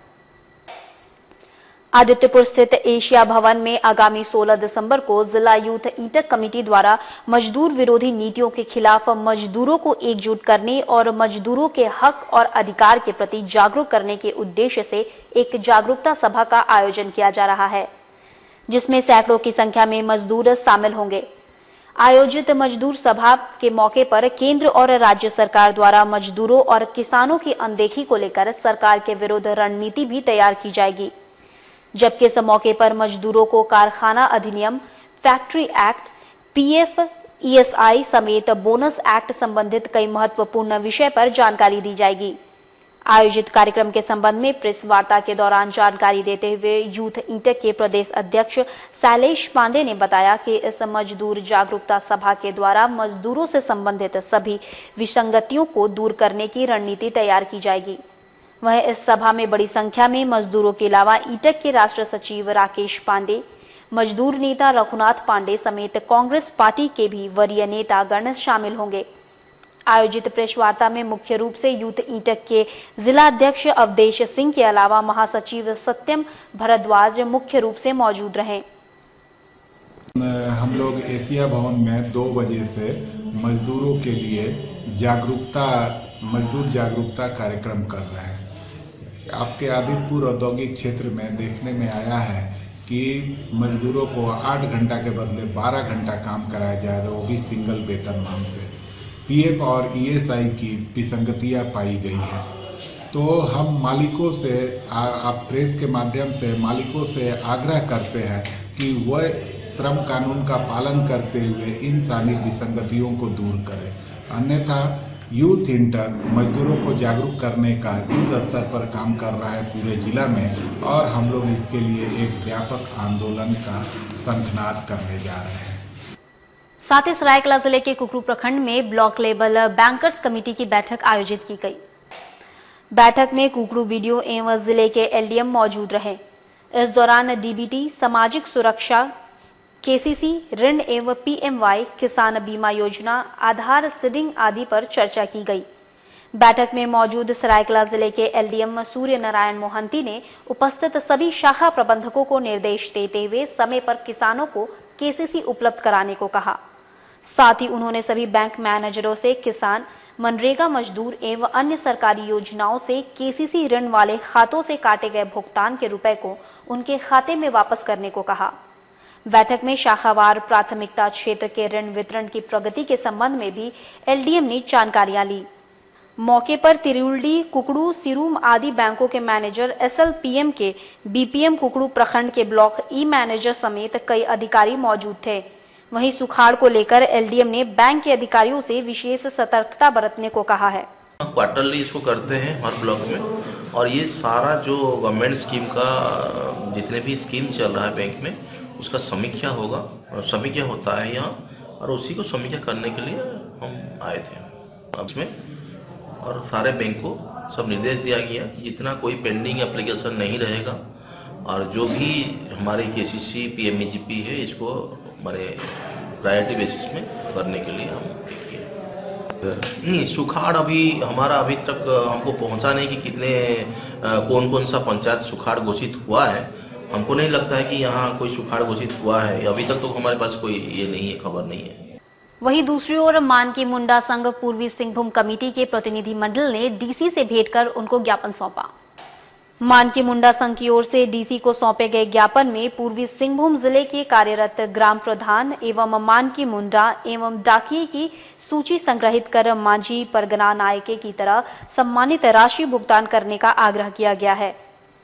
आदित्यपुर स्थित एशिया भवन में आगामी 16 दिसंबर को जिला यूथ इंटक कमेटी द्वारा मजदूर विरोधी नीतियों के खिलाफ मजदूरों को एकजुट करने और मजदूरों के हक और अधिकार के प्रति जागरूक करने के उद्देश्य से एक जागरूकता सभा का आयोजन किया जा रहा है, जिसमें सैकड़ों की संख्या में मजदूर शामिल होंगे। आयोजित मजदूर सभा के मौके पर केंद्र और राज्य सरकार द्वारा मजदूरों और किसानों की अनदेखी को लेकर सरकार के विरुद्ध रणनीति भी तैयार की जाएगी, जबकि इस मौके पर मजदूरों को कारखाना अधिनियम, फैक्ट्री एक्ट, पीएफ, ईएसआई समेत बोनस एक्ट संबंधित कई महत्वपूर्ण विषय पर जानकारी दी जाएगी। आयोजित कार्यक्रम के संबंध में प्रेस वार्ता के दौरान जानकारी देते हुए यूथ इंटक के प्रदेश अध्यक्ष शैलेश पांडे ने बताया कि इस मजदूर जागरूकता सभा के द्वारा मजदूरों से संबंधित सभी विसंगतियों को दूर करने की रणनीति तैयार की जाएगी। वहीं इस सभा में बड़ी संख्या में मजदूरों के अलावा इंटक के राष्ट्र सचिव राकेश पांडे, मजदूर नेता रघुनाथ पांडे समेत कांग्रेस पार्टी के भी वरीय नेता गण शामिल होंगे। आयोजित प्रेस वार्ता में मुख्य रूप से यूथ इंटक के जिला अध्यक्ष अवधेश सिंह के अलावा महासचिव सत्यम भरद्वाज मुख्य रूप से मौजूद रहे। हम लोग एशिया भवन में 2 बजे से मजदूरों के लिए मजदूर जागरूकता कार्यक्रम कर रहे हैं। आपके आदित्यपुर औद्योगिक क्षेत्र में देखने में आया है कि मजदूरों को 8 घंटा के बदले 12 घंटा काम कराया जाए, वो भी सिंगल वेतनमान से। पीएफ और ईएसआई की विसंगतियां पाई गई है। तो हम मालिकों से, आप प्रेस के माध्यम से मालिकों से आग्रह करते हैं कि वह श्रम कानून का पालन करते हुए इन सारी विसंगतियों को दूर करें, अन्यथा यूथ इंटर मजदूरों को जागरूक करने का युद्ध स्तर पर काम कर रहा है पूरे जिला में, और हम लोग इसके लिए एक व्यापक आंदोलन का शंखनाद करने जा रहे हैं। साथ ही सरायकेला जिले के कुकरू प्रखंड में ब्लॉक लेवल बैंकर्स कमेटी की बैठक आयोजित की गई। बैठक में कुकरू बीडीओ एवं जिले के एलडीएम मौजूद रहे। इस दौरान डीबीटी, सामाजिक सुरक्षा, केसीसी, ऋण एवं पीएमवाई, किसान बीमा योजना, आधार सीडिंग आदि पर चर्चा की गई। बैठक में मौजूद सरायकेला जिले के एलडीएम सूर्य नारायण मोहंती ने उपस्थित सभी शाखा प्रबंधकों को निर्देश देते हुए समय पर किसानों को केसीसी उपलब्ध कराने को कहा। साथ ही उन्होंने सभी बैंक मैनेजरों से किसान, मनरेगा मजदूर एवं अन्य सरकारी योजनाओं से केसीसी ऋण वाले खातों से काटे गए भुगतान के रुपए को उनके खाते में वापस करने को कहा। बैठक में शाखावार प्राथमिकता क्षेत्र के ऋण वितरण की प्रगति के संबंध में भी एलडीएम ने जानकारियां ली। मौके पर तिरुल्डी, कुकड़ू, सिरूम आदि बैंकों के मैनेजर, एसएलपीएम के बीपीएम कुकड़ू प्रखंड के ब्लॉक ई मैनेजर समेत कई अधिकारी मौजूद थे। वहीं सुखाड़ को लेकर एलडीएम ने बैंक के अधिकारियों से विशेष सतर्कता बरतने को कहा है। क्वार्टरली इसको करते हैं हर ब्लॉक में, और ये सारा जो गवर्नमेंट स्कीम का जितने भी स्कीम चल रहा है बैंक में उसका समीक्षा होगा, और समीक्षा होता है यहाँ, और उसी को समीक्षा करने के लिए हम आए थे इसमें। और सारे बैंक को सब निर्देश दिया गया जितना कोई पेंडिंग एप्लीकेशन नहीं रहेगा, और जो भी हमारे केसीसी पीएमईजीपी है इसको हमारे प्रायोरिटी बेसिस में करने के लिए हम नहीं। सुखाड़ अभी तक हमको पहुंचा नहीं कि कितने कौन कौन सा पंचायत सुखाड़ घोषित हुआ है। हमको नहीं लगता है कि यहाँ कोई सुखाड़ घोषित हुआ है, अभी तक तो हमारे पास कोई ये नहीं है, खबर नहीं है। वहीं दूसरी ओर मानकी मुंडा संघ पूर्वी सिंहभूम कमेटी के प्रतिनिधि मंडल ने डीसी से भेंट कर उनको ज्ञापन सौंपा। मानकी मुंडा संघ की ओर से डीसी को सौंपे गए ज्ञापन में पूर्वी सिंहभूम जिले के कार्यरत ग्राम प्रधान एवं मानकी मुंडा एवं डाकिये की सूची संग्रहित कर मांझी परगना नायके की तरह सम्मानित राशि भुगतान करने का आग्रह किया गया है।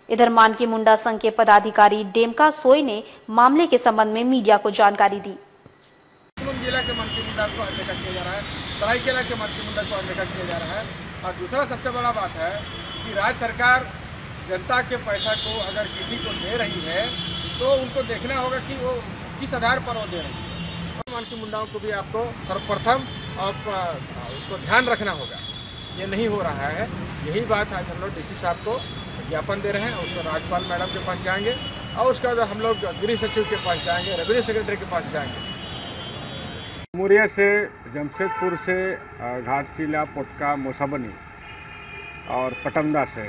इधर मानकी मुंडा संघ के पदाधिकारी डेमका सोय ने मामले के संबंध में मीडिया को जानकारी दी। जिला के मानकी मुंडा को अनदेखा किया जा रहा है, सरायकेला के मानकी मुंडा को अनदेखा किया जा रहा है। और दूसरा सबसे बड़ा बात है कि राज्य सरकार जनता के पैसा को अगर किसी को दे रही है तो उनको देखना होगा कि वो किस आधार पर वो दे रही है। मानकी मुंडाओं को भी आपको सर्वप्रथम और उसको ध्यान रखना होगा, ये नहीं हो रहा है। यही बात आज हम लोग डीसी साहब को ज्ञापन दे रहे हैं, उसको राज्यपाल मैडम के पास जाएंगे और उसके बाद हम लोग गृह सचिव के पास जाएंगे, रेवेन्यू सेक्रेटरी के पास जाएंगे। मुरिया से, जमशेदपुर से, घाटशिला, पोटका, मोसाबनी और पटमदा से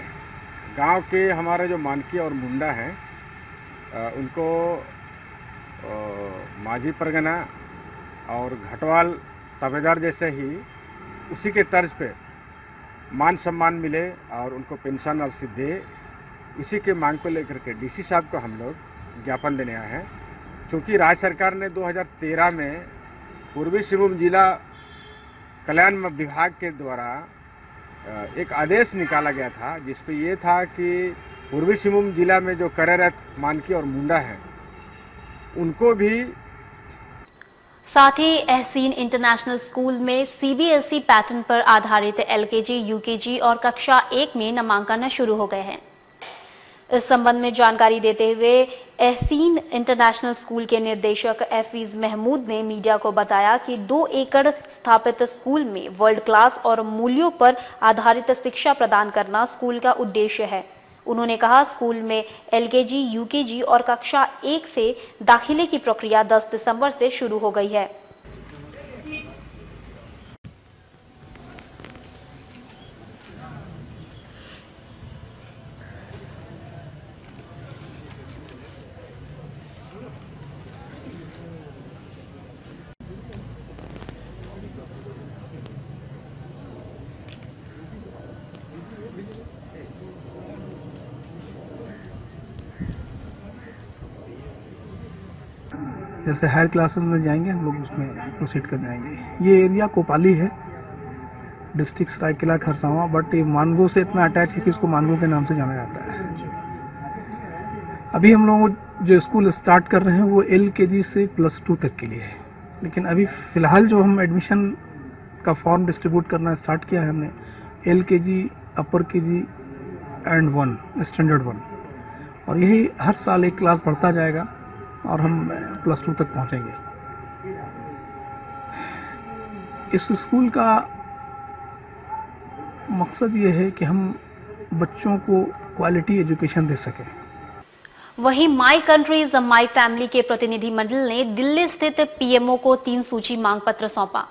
गांव के हमारे जो मानकी और मुंडा हैं उनको मांझी परगना और घटवाल ताबेदार जैसे ही उसी के तर्ज पे मान सम्मान मिले और उनको पेंशन और दे, इसी के मांग को लेकर के डीसी साहब को हम लोग ज्ञापन देने आए हैं। चूँकि राज्य सरकार ने 2013 में पूर्वी सिंहभूम जिला कल्याण विभाग के द्वारा एक आदेश निकाला गया था जिसपे ये था कि पूर्वी सिंहभूम जिला में जो कार्यरत मानकी और मुंडा हैं उनको भी। साथ ही एहसीन इंटरनेशनल स्कूल में सीबीएसई पैटर्न पर आधारित एलकेजी, यूकेजी और कक्षा 1 में नामांकन शुरू हो गए हैं। इस संबंध में जानकारी देते हुए एहसीन इंटरनेशनल स्कूल के निदेशक हफीज महमूद ने मीडिया को बताया कि 2 एकड़ स्थापित स्कूल में वर्ल्ड क्लास और मूल्यों पर आधारित शिक्षा प्रदान करना स्कूल का उद्देश्य है। उन्होंने कहा स्कूल में एलकेजी, यूकेजी और कक्षा 1 से दाखिले की प्रक्रिया 10 दिसंबर से शुरू हो गई है। जैसे हायर क्लासेस में जाएंगे हम लोग उसमें प्रोसीड कर जाएंगे। ये एरिया कोपाली है, डिस्ट्रिक्ट सरायकेला खरसावां, बट ये मानगो से इतना अटैच है कि इसको मानगो के नाम से जाना जाता है। अभी हम लोग जो स्कूल स्टार्ट कर रहे हैं वो LKG से +2 तक के लिए है, लेकिन अभी फ़िलहाल जो हम एडमिशन का फॉर्म डिस्ट्रीब्यूट करना स्टार्ट किया है हमने LKG, upper KG and 1 standard 1, और यही हर साल एक क्लास बढ़ता जाएगा और हम +2 तक पहुंचेंगे। इस स्कूल का मकसद ये है कि हम बच्चों को क्वालिटी एजुकेशन दे सकें। वहीं माई कंट्रीज माई फैमिली के प्रतिनिधि मंडल ने दिल्ली स्थित PMO को 3 सूची मांग पत्र सौंपा।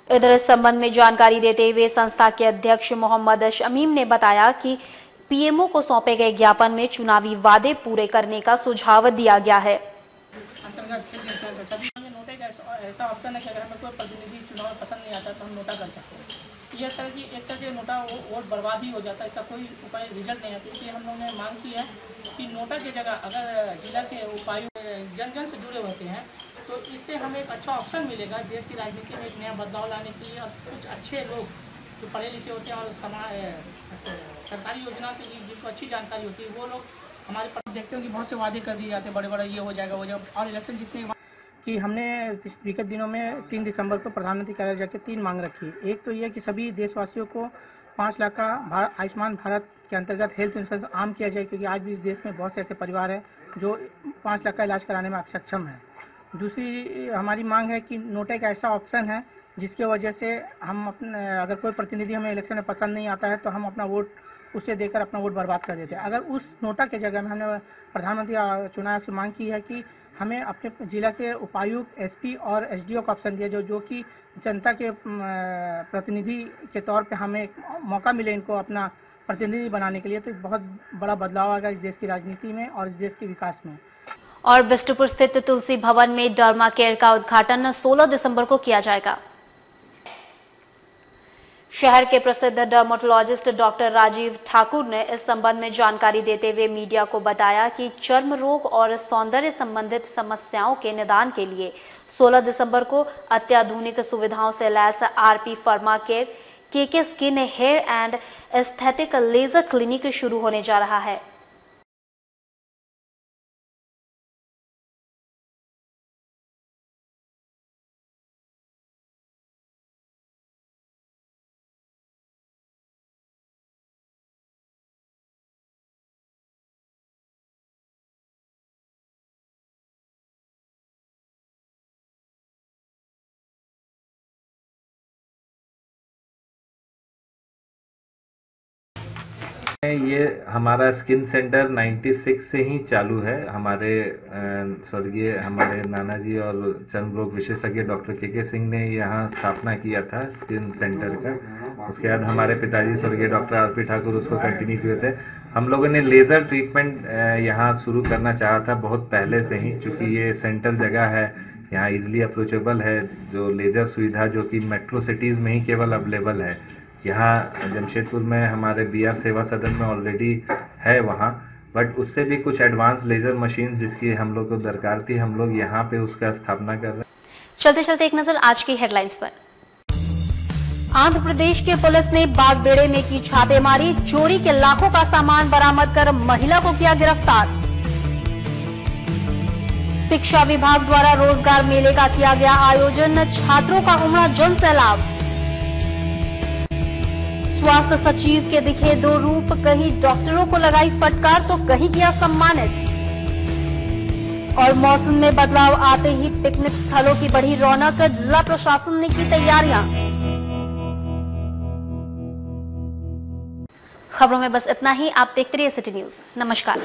इधर इस संबंध में जानकारी देते हुए संस्था के अध्यक्ष मोहम्मद शमीम ने बताया कि PMO को सौंपे गए ज्ञापन में चुनावी वादे पूरे करने का सुझाव दिया गया है। ऐसा ऑप्शन है कि अगर हमें कोई प्रतिनिधि चुनाव पसंद नहीं आता तो हम नोटा कर सकते हैं। ये तरह की एक तरह से नोटा वोट बर्बाद ही हो जाता है, इसका कोई उपाय रिजल्ट नहीं आता। इसलिए हम लोगों ने मांग की है कि नोटा की जगह अगर जिला के उपायुक्त जन से जुड़े होते हैं तो इससे हमें एक अच्छा ऑप्शन मिलेगा देश की राजनीति में एक नया बदलाव लाने के लिए। और कुछ अच्छे लोग जो पढ़े लिखे होते हैं और सरकारी योजना से जिनको अच्छी जानकारी होती है वो लोग हमारे पर देखते हो कि बहुत से वादे कर दिए जाते हैं, बड़े बड़े ये हो जाएगा वो जाएगा। और इलेक्शन जितने कि हमने विगत दिनों में 3 दिसंबर को प्रधानमंत्री कार्यालय जाकर 3 मांग रखी। एक तो ये कि सभी देशवासियों को 5 लाख का आयुष्मान भारत के अंतर्गत हेल्थ इंश्योरेंस आम किया जाए, क्योंकि आज भी इस देश में बहुत से ऐसे परिवार हैं जो 5 लाख का इलाज कराने में अक्षम है। दूसरी हमारी मांग है कि नोटा एक ऐसा ऑप्शन है जिसकी वजह से हम अपने अगर कोई प्रतिनिधि हमें इलेक्शन में पसंद नहीं आता है तो हम अपना वोट उसे देकर अपना वोट बर्बाद कर देते हैं। अगर उस नोटा के जगह में हमने प्रधानमंत्री चुनाव से मांग की है कि हमें अपने जिला के उपायुक्त SP और SDO का ऑप्शन दिया जो कि जनता के प्रतिनिधि के तौर पे हमें मौका मिले इनको अपना प्रतिनिधि बनाने के लिए, तो एक बहुत बड़ा बदलाव आएगा इस देश की राजनीति में और इस देश के विकास में। और बिष्टुपुर स्थित तुलसी भवन में डर्मा केयर का उद्घाटन 16 दिसंबर को किया जाएगा। शहर के प्रसिद्ध डर्मेटोलॉजिस्ट डॉक्टर राजीव ठाकुर ने इस संबंध में जानकारी देते हुए मीडिया को बताया कि चर्म रोग और सौंदर्य संबंधित समस्याओं के निदान के लिए 16 दिसंबर को अत्याधुनिक सुविधाओं से लैस RP pharma care KK skin hair and aesthetic laser clinic शुरू होने जा रहा है। ये हमारा स्किन सेंटर 96 से ही चालू है। हमारे स्वर्गीय हमारे नाना जी और चर्म रोग विशेषज्ञ डॉक्टर KK सिंह ने यहाँ स्थापना किया था स्किन सेंटर का। उसके बाद हमारे पिताजी स्वर्गीय डॉक्टर RP ठाकुर उसको कंटिन्यू किए थे। हम लोगों ने लेज़र ट्रीटमेंट यहाँ शुरू करना चाहा था बहुत पहले से ही, चूँकि ये सेंट्रल जगह है, यहाँ ईजिली अप्रोचेबल है। जो लेज़र सुविधा जो कि मेट्रो सिटीज़ में ही केवल अवेलेबल है, यहाँ जमशेदपुर में हमारे BR सेवा सदन में ऑलरेडी है वहाँ, बट उससे भी कुछ एडवांस लेज़र मशीन जिसकी हम लोग को दरकार थी, हम लोग यहाँ पे उसका स्थापना कर रहे हैं। चलते चलते एक नजर आज की हेडलाइंस पर। आंध्र प्रदेश के पुलिस ने बागबेड़े में की छापेमारी, चोरी के लाखों का सामान बरामद कर महिला को किया गिरफ्तार। शिक्षा विभाग द्वारा रोजगार मेले का किया गया आयोजन, छात्रों का उमड़ा जन सैलाब। स्वास्थ्य सचिव के दिखे 2 रूप, कहीं डॉक्टरों को लगाई फटकार तो कहीं किया सम्मानित। और मौसम में बदलाव आते ही पिकनिक स्थलों की बढ़ी रौनक, जिला प्रशासन ने की तैयारियां। खबरों में बस इतना ही। आप देखते रहिए सिटी न्यूज। नमस्कार।